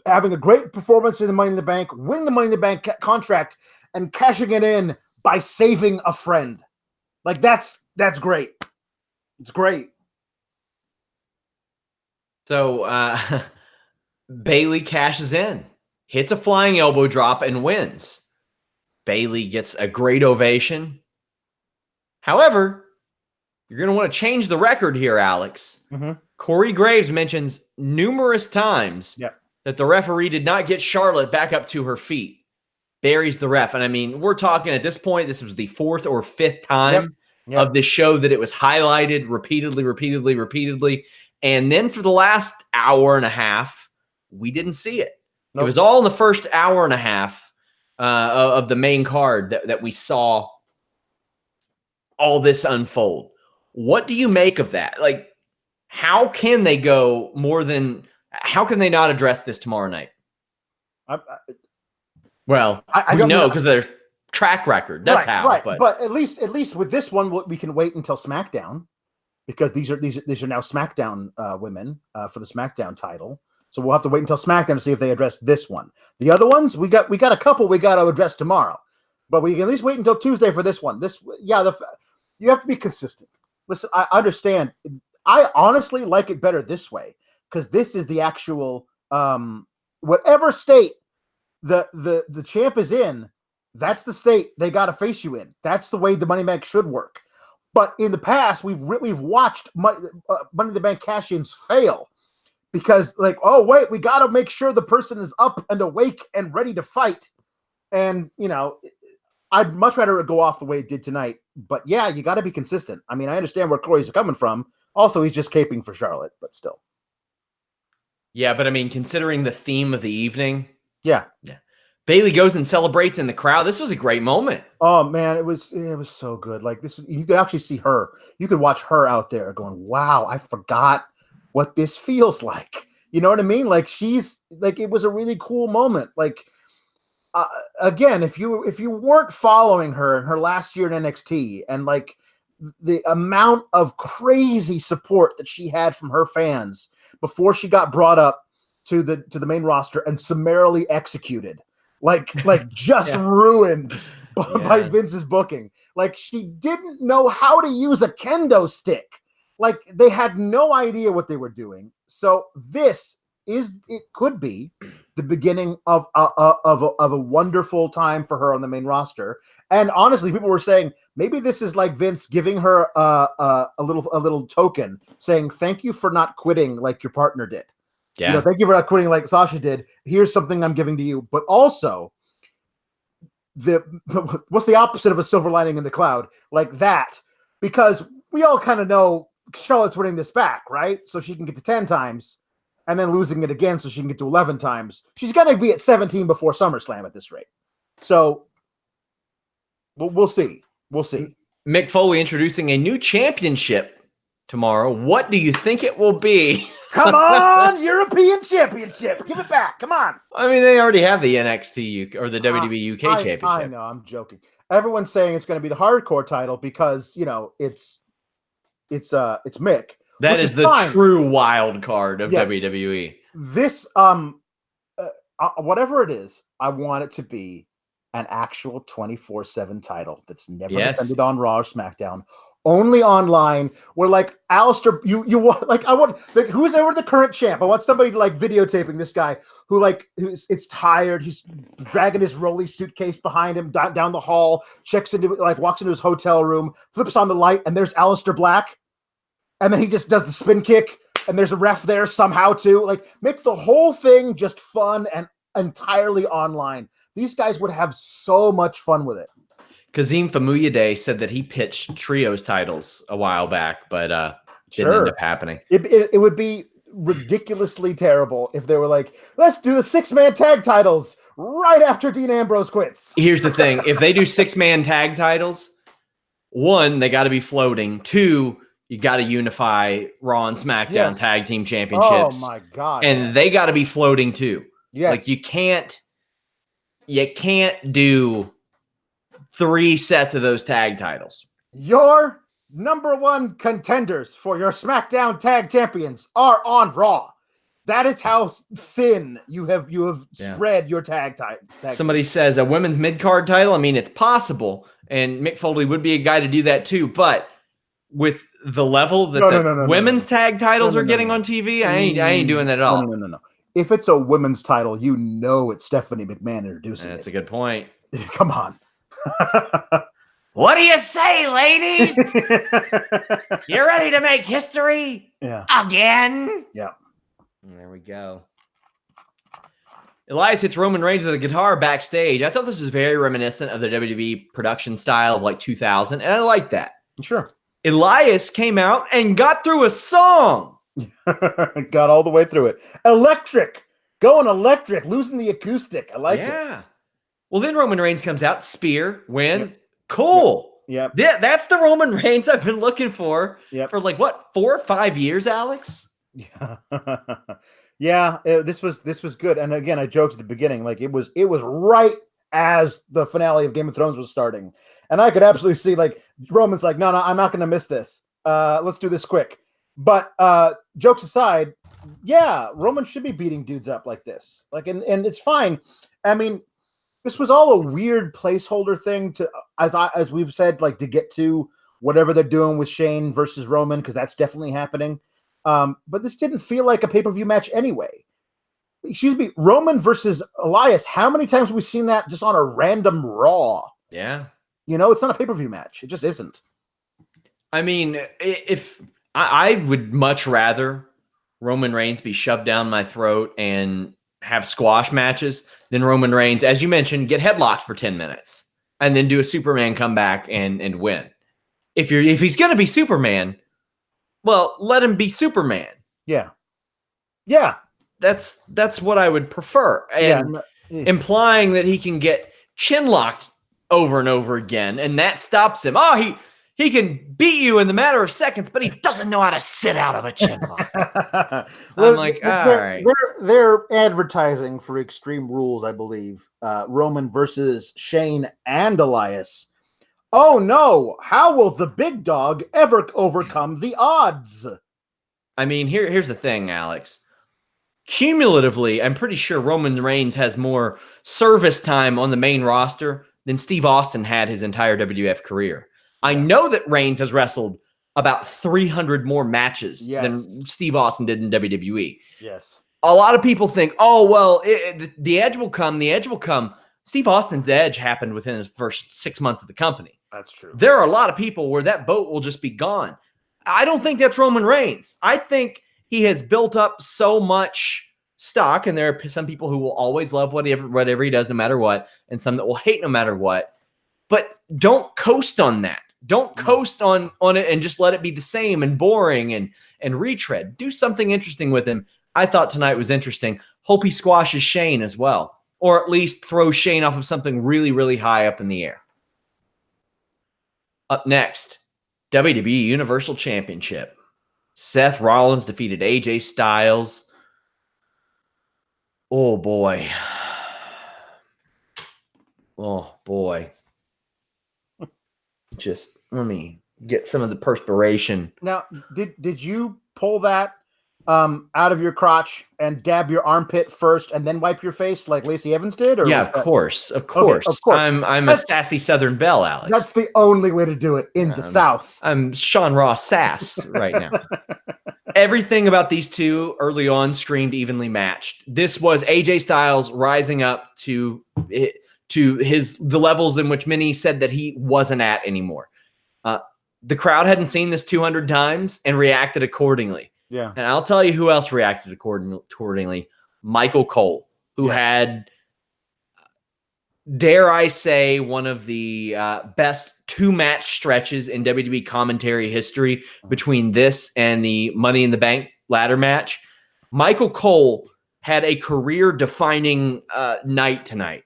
having a great performance in the Money in the Bank, winning the Money in the Bank contract, and cashing it in by saving a friend. Like that's great. It's great. So Bayley cashes in, hits a flying elbow drop, and wins. Bayley gets a great ovation. However, you're going to want to change the record here, Alex. Mm-hmm. Corey Graves mentions numerous times that the referee did not get Charlotte back up to her feet. Buries the ref. And I mean, we're talking at this point, this was the 4th or 5th time of the show that it was highlighted repeatedly. And then for the last hour and a half, we didn't see it. Nope. It was all in the first hour and a half of the main card that we saw all this unfold. What do you make of that? Like, how can they go more than, how can they not address this tomorrow night? I don't know, because there's track record. That's how. Right. But at least with this one, we can wait until SmackDown, because these are now SmackDown women for the SmackDown title. So we'll have to wait until SmackDown to see if they address this one. The other ones, we got a couple we got to address tomorrow, but we can at least wait until Tuesday for this one. You have to be consistent. Listen, I understand. I honestly like it better this way, because this is the actual whatever state the champ is in, that's the state they got to face you in. That's the way the Money Bank should work. But in the past, we've watched Money in the Bank cash-ins fail because, like, oh wait, we got to make sure the person is up and awake and ready to fight. And I'd much rather it go off the way it did tonight. But yeah, you got to be consistent. I mean, I understand where Corey's coming from. Also, he's just caping for Charlotte, but still. Yeah, but I mean, considering the theme of the evening. Yeah. Bayley goes and celebrates in the crowd. This was a great moment. Oh man, it was so good. Like you could actually see her. You could watch her out there going, "Wow, I forgot what this feels like." You know what I mean? Like she's like, it was a really cool moment. Like again, if you weren't following her in her last year in NXT and like the amount of crazy support that she had from her fans before she got brought up to the main roster and summarily executed, like just ruined by Vince's booking. Like she didn't know how to use a kendo stick. Like they had no idea what they were doing. So it could be the beginning of a wonderful time for her on the main roster. And honestly, people were saying maybe this is like Vince giving her a little token saying, thank you for not quitting like your partner did. Yeah. Thank you for not quitting like Sasha did. Here's something I'm giving to you. But also, what's the opposite of a silver lining in the cloud? Like that. Because we all kind of know Charlotte's winning this back, right? So she can get to 10 times and then losing it again so she can get to 11 times. She's going to be at 17 before SummerSlam at this rate. So we'll see. We'll see. Mick Foley introducing a new championship tomorrow. What do you think it will be? Come on, European Championship. Give it back. Come on. I mean, they already have the NXT or the WWE UK Championship. I know, I'm joking. Everyone's saying it's going to be the hardcore title because, it's Mick. That is the true wild card of WWE. This, whatever it is, I want it to be an actual 24/7 title that's never defended on Raw or SmackDown. Only online, where like Alistair, you want like I want like who's ever the current champ. I want somebody like videotaping this guy it's tired. He's dragging his rolly suitcase behind him down the hall, walks into his hotel room, flips on the light, and there's Alistair Black, and then he just does the spin kick, and there's a ref there somehow too. Like make the whole thing just fun and entirely online. These guys would have so much fun with it. Kazim Famuyide said that he pitched trios titles a while back, but didn't end up happening. It would be ridiculously terrible if they were like, let's do the 6-man tag titles right after Dean Ambrose quits. Here's the thing. If they do 6-man tag titles, 1, they got to be floating. 2, you got to unify Raw and SmackDown tag team championships. Oh my God. And they got to be floating too. Yes. Like you can't do 3 sets of those tag titles. Your number 1 contenders for your SmackDown tag champions are on Raw. That is how thin you have spread your tag title. Somebody says a women's mid-card title. I mean, it's possible, and Mick Foley would be a guy to do that too. But with the level that women's tag titles are getting on TV, I ain't doing that at all. No. If it's a women's title, you know it's Stephanie McMahon introducing That's a good point. Come on. What do you say, ladies? You ready to make history? Yeah. Again? Yeah. There we go. Elias hits Roman Reigns with a guitar backstage. I thought this was very reminiscent of the WWE production style of like 2000, and I like that. Sure. Elias came out and got through a song. Got all the way through it. Electric. Going electric. Losing the acoustic. I like it. Yeah. Well, then Roman Reigns comes out. Spear. Win. Yep. Cool. Yep. Yeah, that's the Roman Reigns I've been looking for for like, what, 4 or 5 years, Alex? Yeah. Yeah, this was good. And again, I joked at the beginning, like it was right as the finale of Game of Thrones was starting. And I could absolutely see like Roman's like, no, I'm not going to miss this. Let's do this quick. But jokes aside, yeah, Roman should be beating dudes up like this. Like, and it's fine. I mean, this was all a weird placeholder thing to, as we've said, like to get to whatever they're doing with Shane versus Roman, because that's definitely happening. But this didn't feel like a pay-per-view match anyway. Excuse me, Roman versus Elias. How many times have we seen that just on a random Raw? Yeah. You know, it's not a pay-per-view match. It just isn't. I mean, if I would much rather Roman Reigns be shoved down my throat and have squash matches than Roman Reigns, as you mentioned, get headlocked for 10 minutes and then do a Superman comeback and win. If he's going to be Superman, well, let him be Superman. Yeah. Yeah. That's what I would prefer. And implying that he can get chin locked over and over again, and that stops him. Oh, he can beat you in the matter of seconds, but he doesn't know how to sit out of a chin lock. I'm like, all right. They're advertising for Extreme Rules, I believe. Roman versus Shane and Elias. Oh no, how will the big dog ever overcome the odds? I mean, here's the thing, Alex. Cumulatively, I'm pretty sure Roman Reigns has more service time on the main roster than Steve Austin had his entire WWF career. I know that Reigns has wrestled about 300 more matches than Steve Austin did in WWE. Yes. A lot of people think, oh, well, the edge will come. The edge will come. Steve Austin's edge happened within his first 6 months of the company. That's true. There are a lot of people where that boat will just be gone. I don't think that's Roman Reigns. I think he has built up so much stock, and there are some people who will always love whatever he does no matter what, and some that will hate no matter what. But don't coast on that. Don't coast on it and just let it be the same and boring and retread. Do something interesting with him. I thought tonight was interesting. Hope he squashes Shane as well, or at least throws Shane off of something really, really high up in the air. Up next, WWE Universal Championship. Seth Rollins defeated AJ Styles. Oh, boy. Oh, boy. Just let me get some of the perspiration. Now, did you pull that out of your crotch and dab your armpit first and then wipe your face like Lacey Evans did? Or yeah, of course. Okay, of course. I'm a sassy Southern belle, Alex. That's the only way to do it in the South. I'm Sean Ross Sass right now. Everything about these two early on screamed evenly matched. This was AJ Styles rising up to the levels in which many said that he wasn't at anymore. The crowd hadn't seen this 200 times and reacted accordingly. Yeah. And I'll tell you who else reacted accordingly. Michael Cole, who had dare I say, one of the best 2-match stretches in WWE commentary history between this and the Money in the Bank ladder match. Michael Cole had a career-defining night tonight.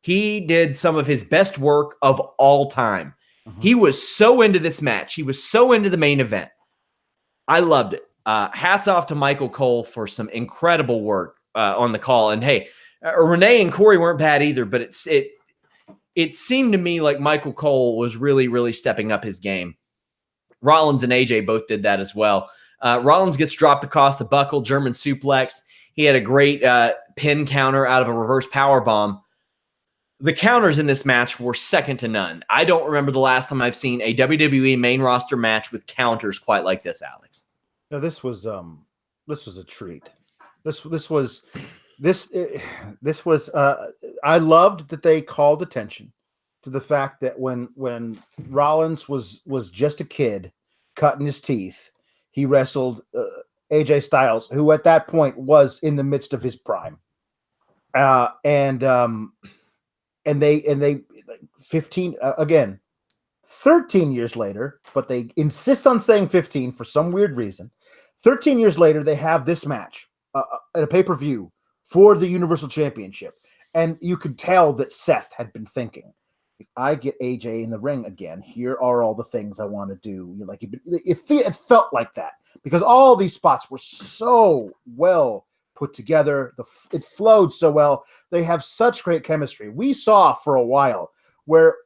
He did some of his best work of all time. He was so into this match. He was so into the main event. I loved it. Hats off to Michael Cole for some incredible work on the call. And hey, Renee and Corey weren't bad either, but it seemed to me like Michael Cole was really, really stepping up his game. Rollins and AJ both did that as well. Rollins gets dropped across the buckle, German suplex. He had a great pin counter out of a reverse power bomb. The counters in this match were second to none. I don't remember the last time I've seen a WWE main roster match with counters quite like this, Alex. No, this was a treat. I loved that they called attention to the fact that when Rollins was just a kid cutting his teeth, he wrestled AJ Styles, who at that point was in the midst of his prime. And they 13 years later, but they insist on saying 15 for some weird reason. 13 years later, they have this match at a pay-per-view for the Universal Championship. And you could tell that Seth had been thinking, if I get AJ in the ring again, here are all the things I want to do. Like it felt like that because all these spots were so well put together. It flowed so well. They have such great chemistry. We saw for a while where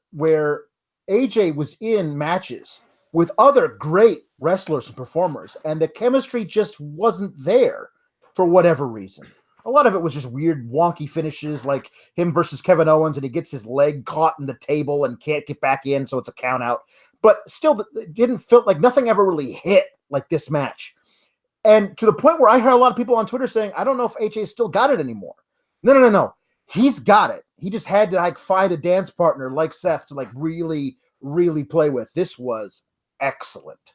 AJ was in matches with other great wrestlers and performers, and the chemistry just wasn't there for whatever reason. A lot of it was just weird, wonky finishes, like him versus Kevin Owens, and he gets his leg caught in the table and can't get back in, so it's a count out. But still, it didn't feel like nothing ever really hit like this match. And to the point where I heard a lot of people on Twitter saying, I don't know if AJ still got it anymore. No. He's got it. He just had to find a dance partner like Seth to really, really play with. This was excellent.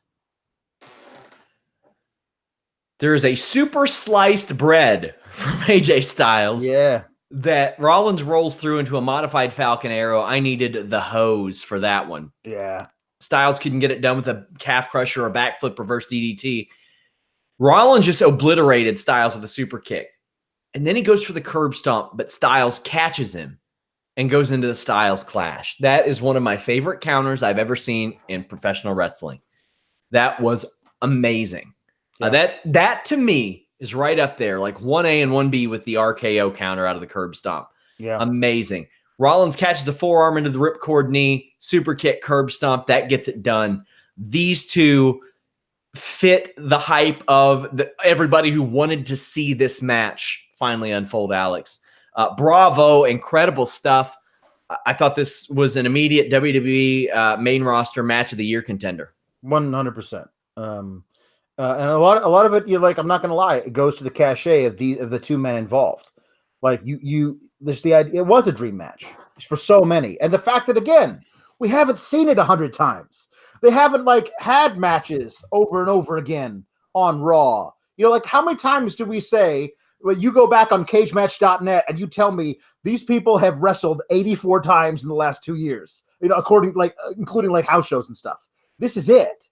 There is a super sliced bread from AJ Styles. Yeah. That Rollins rolls through into a modified Falcon Arrow. I needed the hose for that one. Yeah. Styles couldn't get it done with a calf crusher or a backflip reverse DDT. Rollins just obliterated Styles with a super kick. And then he goes for the curb stomp, but Styles catches him and goes into the Styles Clash. That is one of my favorite counters I've ever seen in professional wrestling. That was amazing. Yeah. That to me is right up there, like 1A and 1B with the RKO counter out of the curb stomp. Yeah. Amazing. Rollins catches a forearm into the ripcord knee, super kick, curb stomp. That gets it done. These two fit the hype of everybody who wanted to see this match finally unfold, Alex. Bravo, incredible stuff. I thought this was an immediate WWE main roster match of the year contender. 100%. And a lot of it, I'm not going to lie, it goes to the cachet of the two men involved. Like there's the idea, it was a dream match for so many. And the fact that, again, we haven't seen it 100 times. They haven't had matches over and over again on Raw. How many times do we say, well, you go back on cagematch.net and you tell me these people have wrestled 84 times in the last 2 years, including house shows and stuff. This is it.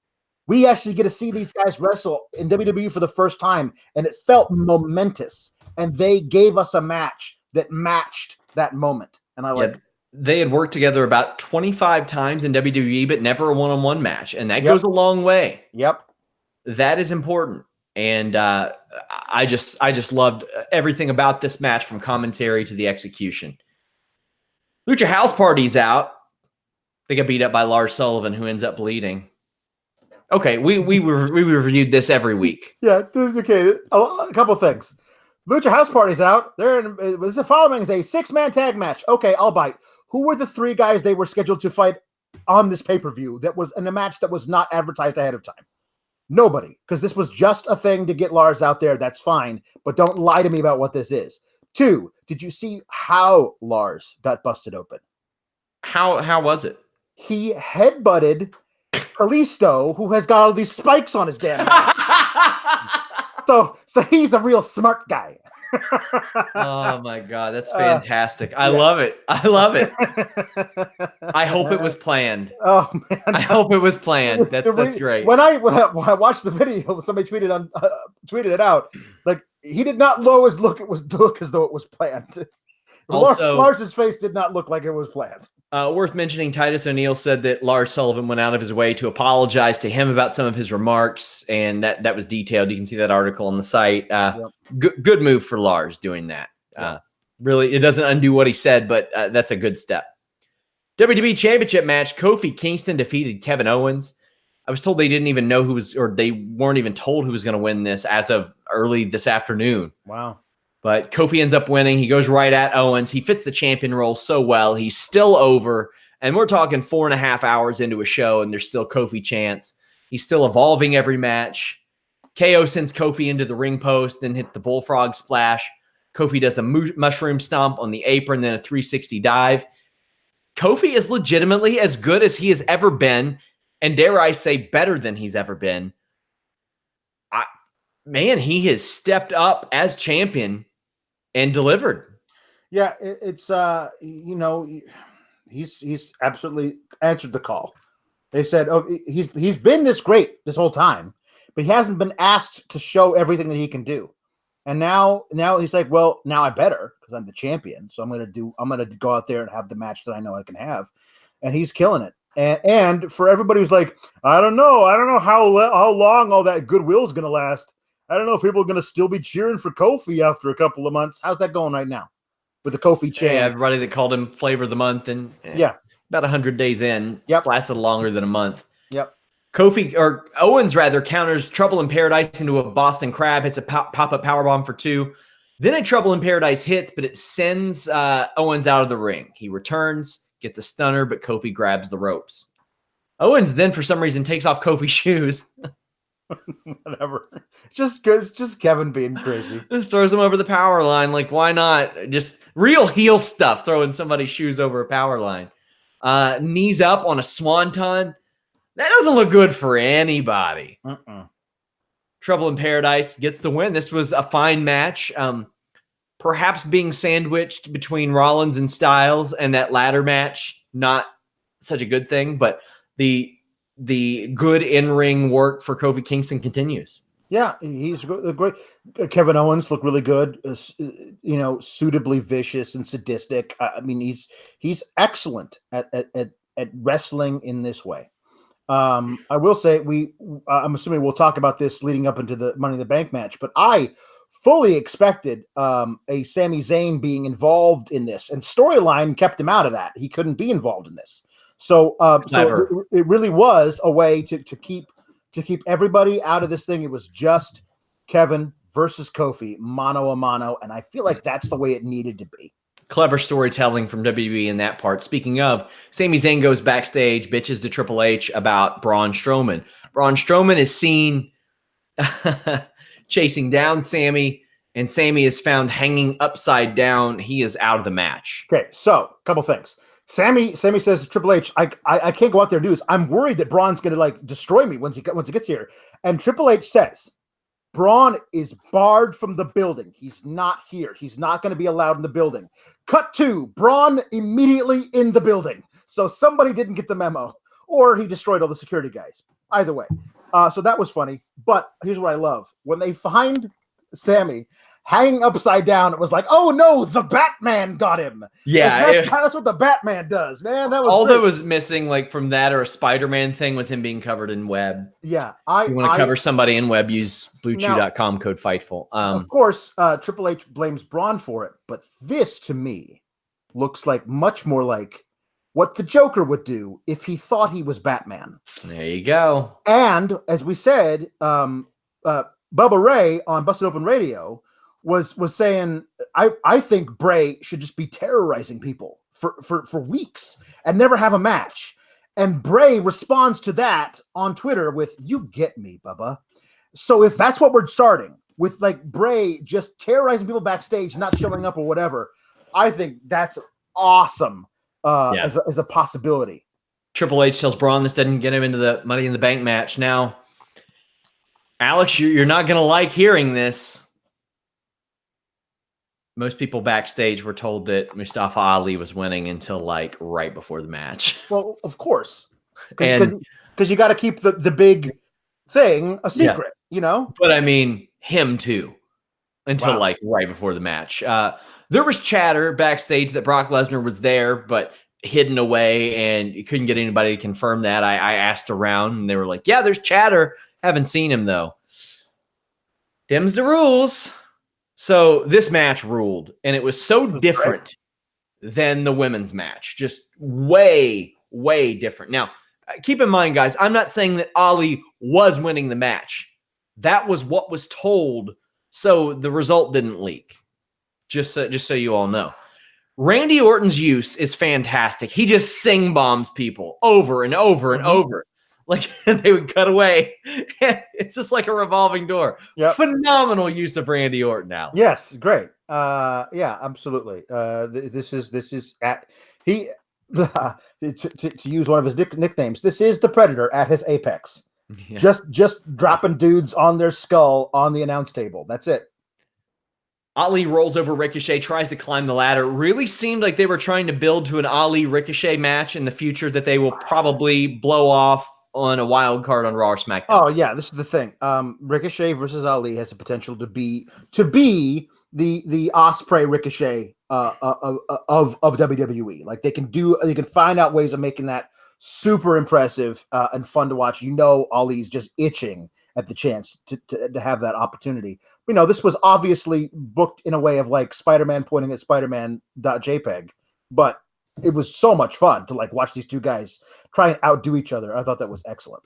We actually get to see these guys wrestle in WWE for the first time, and it felt momentous. And they gave us a match that matched that moment. And I like it. They had worked together about 25 times in WWE, but never a one-on-one match. And that goes a long way. Yep. That is important. And I just loved everything about this match, from commentary to the execution. Lucha House Party's out. They got beat up by Lars Sullivan, who ends up bleeding. Okay, we reviewed this every week. Yeah, this is okay. A couple things. Lucha House Party's out. The following is a 6-man tag match. Okay, I'll bite. Who were the 3 guys they were scheduled to fight on this pay-per-view that was in a match that was not advertised ahead of time? Nobody, because this was just a thing to get Lars out there. That's fine, but don't lie to me about what this is. 2, did you see how Lars got busted open? How was it? He headbutted Kalisto, who has got all these spikes on his damn head. So he's a real smart guy. Oh my God, that's fantastic. I love it. I love it. I hope it was planned. Oh man, I hope it was planned. That's great. When I watched the video, somebody tweeted it out. Like, he did not always look as though it was planned. Also, Lars's face did not look like it was planned. Worth mentioning, Titus O'Neil said that Lars Sullivan went out of his way to apologize to him about some of his remarks, and that was detailed. You can see that article on the site. Good move for Lars doing that. Really, it doesn't undo what he said, but that's a good step. WWE Championship match, Kofi Kingston defeated Kevin Owens. I was told they didn't even know they weren't even told who was going to win this as of early this afternoon. Wow. But Kofi ends up winning. He goes right at Owens. He fits the champion role so well. He's still over. And we're talking 4.5 hours into a show, and there's still Kofi chants. He's still evolving every match. KO sends Kofi into the ring post, then hits the bullfrog splash. Kofi does a mushroom stomp on the apron, then a 360 dive. Kofi is legitimately as good as he has ever been, and dare I say better than he's ever been. Man, he has stepped up as champion and delivered. Yeah, it's he's absolutely answered the call. They said, "Oh, he's been this great this whole time, but he hasn't been asked to show everything that he can do." And now he's like, "Well, now I better, because I'm the champion. So I'm gonna go out there and have the match that I know I can have." And he's killing it. And for everybody who's like, I don't know how long all that goodwill is gonna last. I don't know if people are going to still be cheering for Kofi after a couple of months. How's that going right now with the Kofi chant? Yeah, everybody that called him Flavor of the Month, and about 100 days in, it's lasted longer than a month. Yep. Owens counters Trouble in Paradise into a Boston Crab, hits a pop-up powerbomb for 2. Then a Trouble in Paradise hits, but it sends Owens out of the ring. He returns, gets a stunner, but Kofi grabs the ropes. Owens then, for some reason, takes off Kofi's shoes. Whatever. It's just Kevin being crazy. Just throws him over the power line. Like, why not? Just real heel stuff, throwing somebody's shoes over a power line. Knees up on a swanton. That doesn't look good for anybody. Trouble in Paradise gets the win. This was a fine match. Perhaps being sandwiched between Rollins and Styles and that ladder match, not such a good thing, but the good in-ring work for Kofi Kingston continues. Yeah, he's great. Kevin Owens looked really good, suitably vicious and sadistic. I mean, he's excellent at wrestling in this way. I will say I'm assuming we'll talk about this leading up into the Money in the Bank match, but I fully expected a Sami Zayn being involved in this, and storyline kept him out of that. He couldn't be involved in this. So it really was a way to keep everybody out of this thing. It was just Kevin versus Kofi, mano a mano, and I feel like that's the way it needed to be. Clever storytelling from WWE in that part. Speaking of, Sami Zayn goes backstage, bitches to Triple H about Braun Strowman. Braun Strowman is seen chasing down Sami, and Sami is found hanging upside down. He is out of the match. Okay, so a couple things. Sami says to Triple H, I can't go out there and do this. I'm worried that Braun's going to destroy me once he gets here. And Triple H says, Braun is barred from the building. He's not here. He's not going to be allowed in the building. Cut to Braun immediately in the building. So somebody didn't get the memo, or he destroyed all the security guys. Either way. So that was funny. But here's what I love. When they find Sami hanging upside down, it was like, oh no, the Batman got him. Yeah, that's what the Batman does, man. That was all great. That was missing, like from that or a Spider-Man thing, was him being covered in web. Yeah, if you want to cover somebody in web, use BlueChew.com code Fightful. Of course, Triple H blames Braun for it, but this to me looks like much more like what the Joker would do if he thought he was Batman. There you go. And as we said, Bubba Ray on Busted Open Radio was saying, I think Bray should just be terrorizing people for weeks and never have a match. And Bray responds to that on Twitter with, you get me, Bubba. So if that's what we're starting with, like Bray just terrorizing people backstage, not showing up or whatever, I think that's awesome as a possibility. Triple H tells Braun this doesn't get him into the Money in the Bank match. Now, Alex, you're not going to like hearing this. Most people backstage were told that Mustafa Ali was winning until like right before the match. Well, of course, And because you got to keep the big thing a secret, you know. But I mean, him too, until Wow. like right before the match. There was chatter backstage that Brock Lesnar was there, but hidden away, and you couldn't get anybody to confirm that. I asked around, and they were like, "Yeah, there's chatter. Haven't seen him though." Them's the rules. So this match ruled, and it was so different than the women's match. Just way, way different. Now, keep in mind, guys, I'm not saying that Ali was winning the match. That was what was told, so the result didn't leak. Just so you all know. Randy Orton's use is fantastic. He just sing bombs people over and over and over. Like they would cut away. It's just like a revolving door. Yep. Phenomenal use of Randy Orton now. Yes, great. Yeah, absolutely. This is at he to use one of his nicknames. This is the Predator at his apex. Yeah. Just dropping dudes on their skull on the announce table. That's it. Ali rolls over Ricochet, tries to climb the ladder. Really seemed like they were trying to build to an Ali Ricochet match in the future that they will probably blow off on a wild card on Raw or SmackDown. Oh yeah, this is the thing. Ricochet versus Ali has the potential to be the Ospreay Ricochet of WWE. Like they can find out ways of making that super impressive and fun to watch. You know, Ali's just itching at the chance to have that opportunity. You know, this was obviously booked in a way of like Spider-Man pointing at Spider-Man.jpg, but it was so much fun to like watch these two guys try and outdo each other. I thought that was excellent.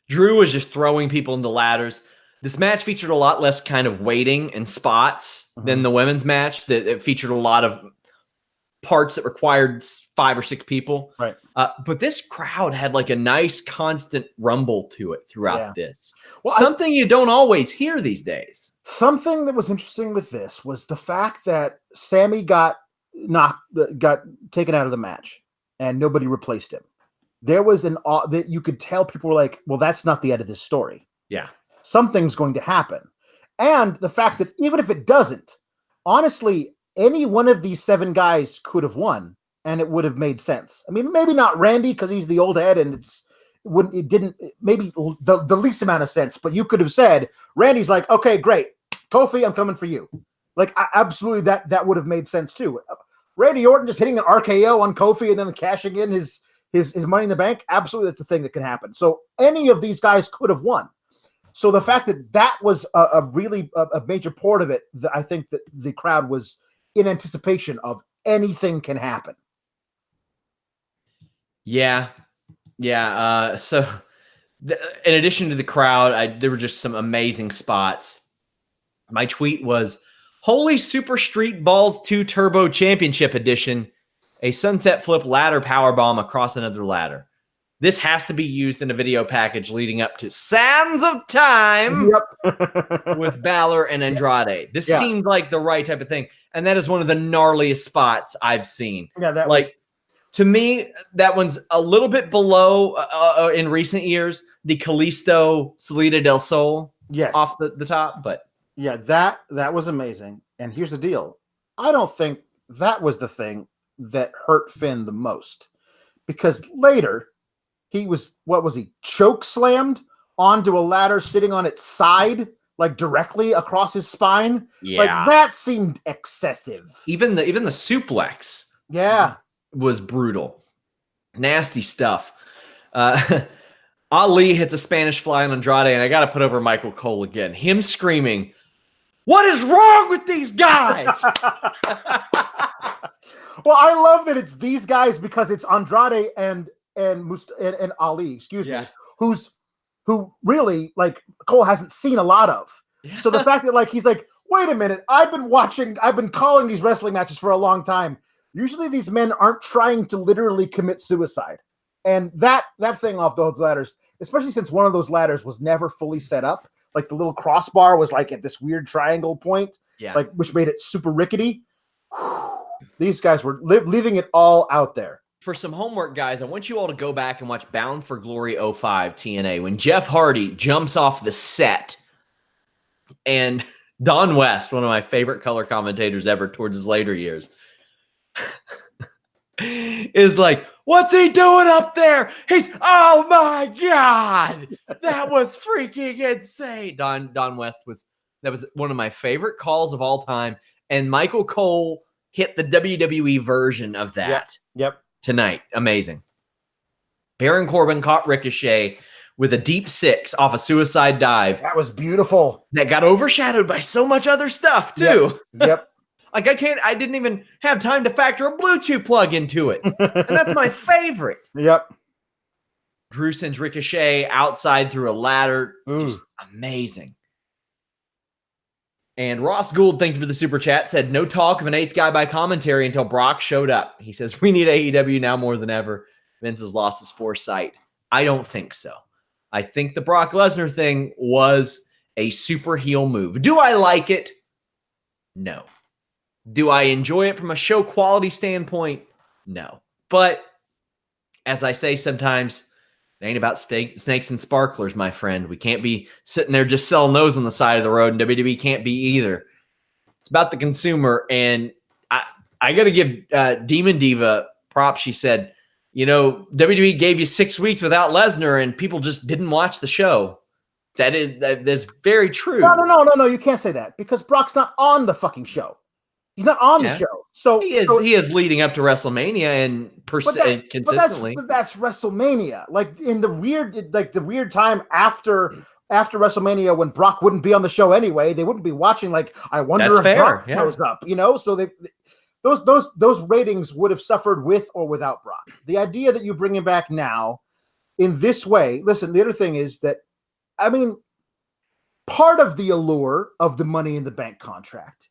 Drew was just throwing people into ladders. This match featured a lot less kind of waiting and spots than the women's match. That it featured a lot of parts that required 5 or 6 people. Right. But this crowd had like a nice constant rumble to it throughout this. Well, something you don't always hear these days. Something that was interesting with this was the fact that Sammy got taken out of the match and nobody replaced him. There was that you could tell people were like, well, that's not the end of this story. Yeah. Something's going to happen. And the fact that even if it doesn't, honestly, any one of these 7 guys could have won and it would have made sense. I mean, maybe not Randy because he's the old head and it didn't maybe the least amount of sense, but you could have said Randy's like, okay, great. Kofi, I'm coming for you. Like absolutely that would have made sense too. Randy Orton just hitting an RKO on Kofi and then cashing in his Money in the Bank. Absolutely, that's a thing that can happen. So any of these guys could have won. So the fact that was a really major part of it, I think that the crowd was in anticipation of anything can happen. Yeah. So in addition to the crowd, there were just some amazing spots. My tweet was, Holy Super Street Balls 2 Turbo Championship Edition, a sunset flip ladder powerbomb across another ladder. This has to be used in a video package leading up to Sands of Time with Balor and Andrade. This seemed like the right type of thing. And that is one of the gnarliest spots I've seen. Yeah, to me, that one's a little bit below in recent years, the Kalisto Salida del Sol off the top. But yeah, that was amazing. And here's the deal. I don't think that was the thing that hurt Finn the most. Because later, he was, choke slammed onto a ladder sitting on its side, like directly across his spine. Yeah. Like that seemed excessive. Even the suplex. Yeah. Was brutal. Nasty stuff. Ali hits a Spanish fly on Andrade, and I got to put over Michael Cole again. Him screaming, "What is wrong with these guys?" Well, I love that it's these guys because it's Andrade and Ali, who really like Cole hasn't seen a lot of. Yeah. So the fact that like he's like, wait a minute, I've been calling these wrestling matches for a long time. Usually these men aren't trying to literally commit suicide. And that thing off those ladders, especially since one of those ladders was never fully set up, like the little crossbar was like at this weird triangle point, like which made it super rickety. These guys were leaving it all out there. For some homework, guys, I want you all to go back and watch Bound for Glory 05 TNA when Jeff Hardy jumps off the set and Don West, one of my favorite color commentators ever towards his later years, is like, what's he doing up there? Oh my God, that was freaking insane. Don West that was one of my favorite calls of all time. And Michael Cole hit the WWE version of that tonight. Amazing. Baron Corbin caught Ricochet with a deep 6 off a suicide dive. That was beautiful. That got overshadowed by so much other stuff too. Yep. Like I didn't even have time to factor a Bluetooth plug into it. And that's my favorite. Yep. Drew sends Ricochet outside through a ladder. Just amazing. And Ross Gould, thank you for the super chat, said no talk of an 8th guy by commentary until Brock showed up. He says, we need AEW now more than ever. Vince has lost his foresight. I don't think so. I think the Brock Lesnar thing was a super heel move. Do I like it? No. Do I enjoy it from a show quality standpoint? No. But as I say sometimes, it ain't about snakes and sparklers, my friend. We can't be sitting there just selling those on the side of the road, and WWE can't be either. It's about the consumer, and I got to give Demon Diva props. She said, WWE gave you 6 weeks without Lesnar, and people just didn't watch the show. That's very true. No. You can't say that because Brock's not on the fucking show. He's not on the show. So he is leading up to WrestleMania and consistently. But that's WrestleMania. Like in the weird time after WrestleMania when Brock wouldn't be on the show anyway. They wouldn't be watching. Like, I wonder if Brock shows up. So those ratings would have suffered with or without Brock. The idea that you bring him back now in this way. Listen, the other thing is that, part of the allure of the Money in the Bank contract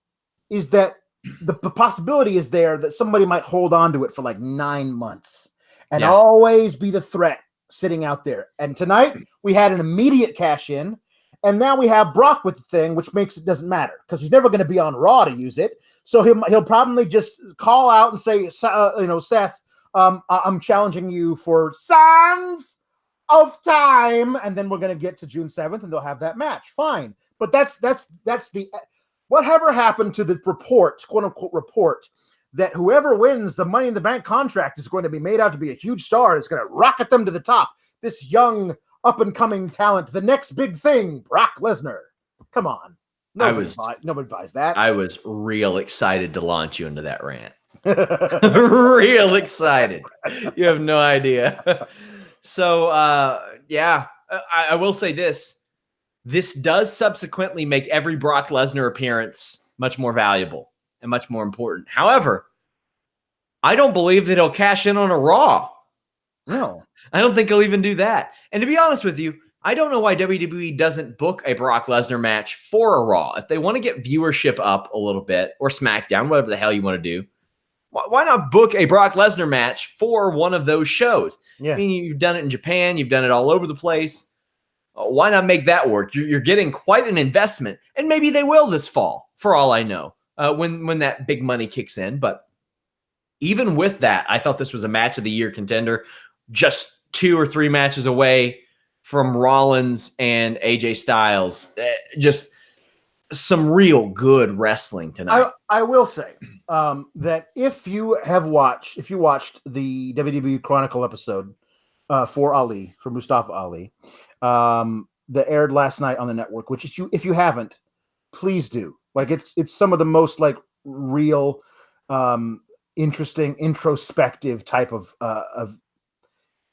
is that the possibility is there that somebody might hold on to it for like 9 months and always be the threat sitting out there. And tonight we had an immediate cash in, and now we have Brock with the thing, which makes it doesn't matter because he's never going to be on Raw to use it. So he'll probably just call out and say, Seth, I'm challenging you for Sands of Time, and then we're going to get to June 7th, and they'll have that match. Fine, but that's the. Whatever happened to the report, quote unquote report, that whoever wins the Money in the Bank contract is going to be made out to be a huge star. It's going to rocket them to the top. This young up and coming talent, the next big thing, Brock Lesnar. Come on. Nobody buys that. I was real excited to launch you into that rant. Real excited. You have no idea. So, I will say this. This does subsequently make every Brock Lesnar appearance much more valuable and much more important. However, I don't believe that he'll cash in on a Raw. No. I don't think he'll even do that. And to be honest with you, I don't know why WWE doesn't book a Brock Lesnar match for a Raw. If they want to get viewership up a little bit, or SmackDown, whatever the hell you want to do, why not book a Brock Lesnar match for one of those shows? Yeah. I mean, you've done it in Japan. You've done it all over the place. Why not make that work? You're getting quite an investment, and maybe they will this fall, for all I know, when that big money kicks in. But even with that, I thought this was a match of the year contender, just 2 or 3 matches away from Rollins and AJ Styles. Just some real good wrestling tonight. I will say that if you watched the WWE Chronicle episode for Mustafa Ali, that aired last night on the network, which if you haven't, please do. Like it's some of the most like real, interesting, introspective type of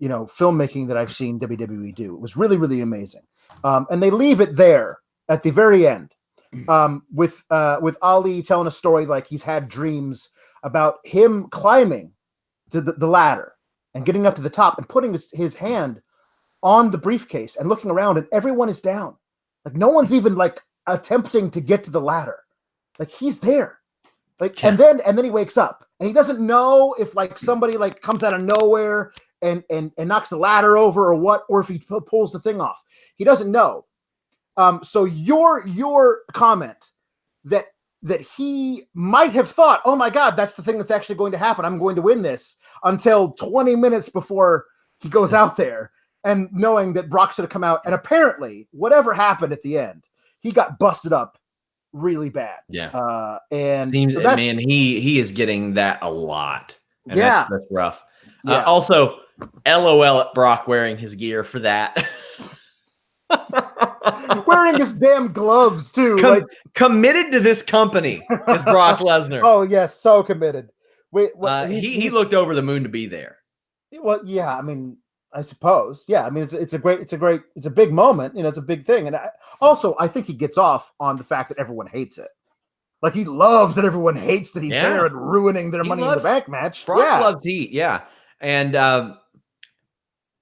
filmmaking that I've seen WWE do. It was really, really amazing. And they leave it there at the very end, with Ali telling a story like he's had dreams about him climbing to the ladder and getting up to the top and putting his hand on the briefcase and looking around, and everyone is down. Like no one's even like attempting to get to the ladder. Like he's there. Like, and then he wakes up and he doesn't know if like somebody like comes out of nowhere and knocks the ladder over or what, or if he pulls the thing off. He doesn't know. So your comment that he might have thought, oh my God, that's the thing that's actually going to happen. I'm going to win this, until 20 minutes before he goes out there and knowing that Brock's going to come out. And apparently whatever happened at the end, he got busted up really bad. Yeah. And Seems, so man, he is getting that a lot. And that's rough. Yeah. Also, LOL at Brock wearing his gear for that. Wearing his damn gloves too. Committed to this company is Brock Lesnar. Oh yes, so committed. Wait, he looked over the moon to be there. Well, yeah, I mean, I suppose. Yeah, I mean, it's a big moment. You know, it's a big thing. And I think he gets off on the fact that everyone hates it. Like, he loves that everyone hates that he's there and ruining their Money in the Bank match. Brock loves heat, yeah. And I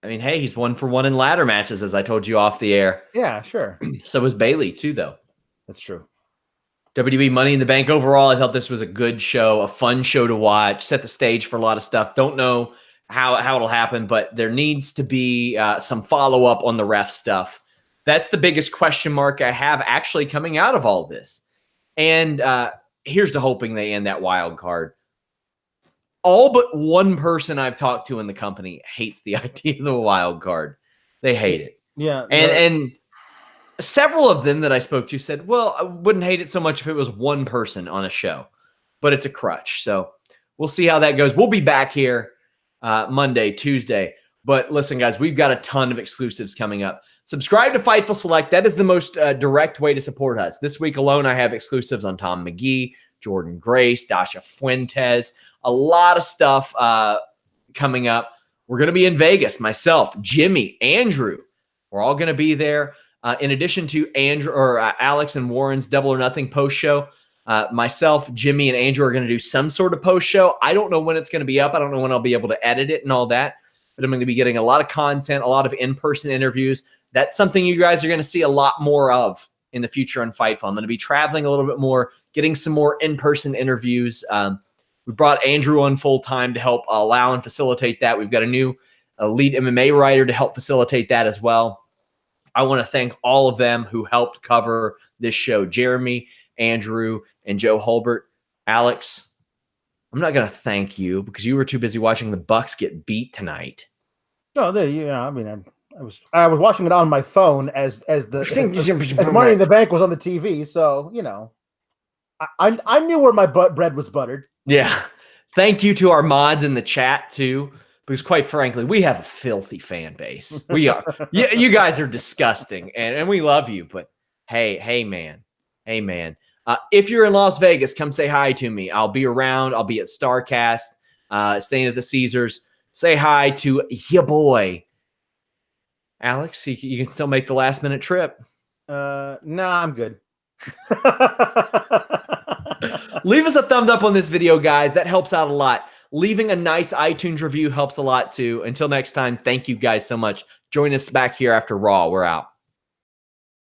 mean, hey, he's 1 for 1 in ladder matches, as I told you off the air. Yeah, sure. So was Bayley too, though. That's true. WWE Money in the Bank overall, I thought this was a good show, a fun show to watch, set the stage for a lot of stuff. Don't know how it'll happen, but there needs to be some follow-up on the ref stuff. That's the biggest question mark I have actually coming out of all this. And here's to hoping they end that wild card. All but one person I've talked to in the company hates the idea of the wild card. They hate it. Yeah. And several of them that I spoke to said, well, I wouldn't hate it so much if it was one person on a show, but it's a crutch. So we'll see how that goes. We'll be back here Monday, Tuesday. But listen, guys, we've got a ton of exclusives coming up. Subscribe to Fightful Select. That is the most direct way to support us. This week alone, I have exclusives on Tom McGee, Jordan Grace, Dasha Fuentes, a lot of stuff coming up. We're going to be in Vegas, myself, Jimmy, Andrew. We're all going to be there. In addition to Andrew or Alex and Warren's Double or Nothing post show, myself, Jimmy, and Andrew are going to do some sort of post show. I don't know when it's going to be up. I don't know when I'll be able to edit it and all that, but I'm going to be getting a lot of content, a lot of in-person interviews. That's something you guys are going to see a lot more of in the future on Fightful. I'm going to be traveling a little bit more, getting some more in-person interviews. We brought Andrew on full-time to help allow and facilitate that. We've got a new elite MMA writer to help facilitate that as well. I want to thank all of them who helped cover this show. Jeremy, Andrew, and Joe Holbert. Alex, I'm not going to thank you because you were too busy watching the Bucks get beat tonight. No, I mean, I was watching it on my phone as Money in the Bank was on the TV, so you know, I knew where my bread was buttered. Yeah, thank you to our mods in the chat too, because quite frankly, we have a filthy fan base. We are, you guys are disgusting, and we love you, but hey, man. If you're in Las Vegas, come say hi to me. I'll be around. I'll be at StarCast, staying at the Caesars. Say hi to your boy. Alex, you can still make the last minute trip. No, I'm good. Leave us a thumbs up on this video, guys. That helps out a lot. Leaving a nice iTunes review helps a lot too. Until next time, thank you guys so much. Join us back here after Raw. We're out.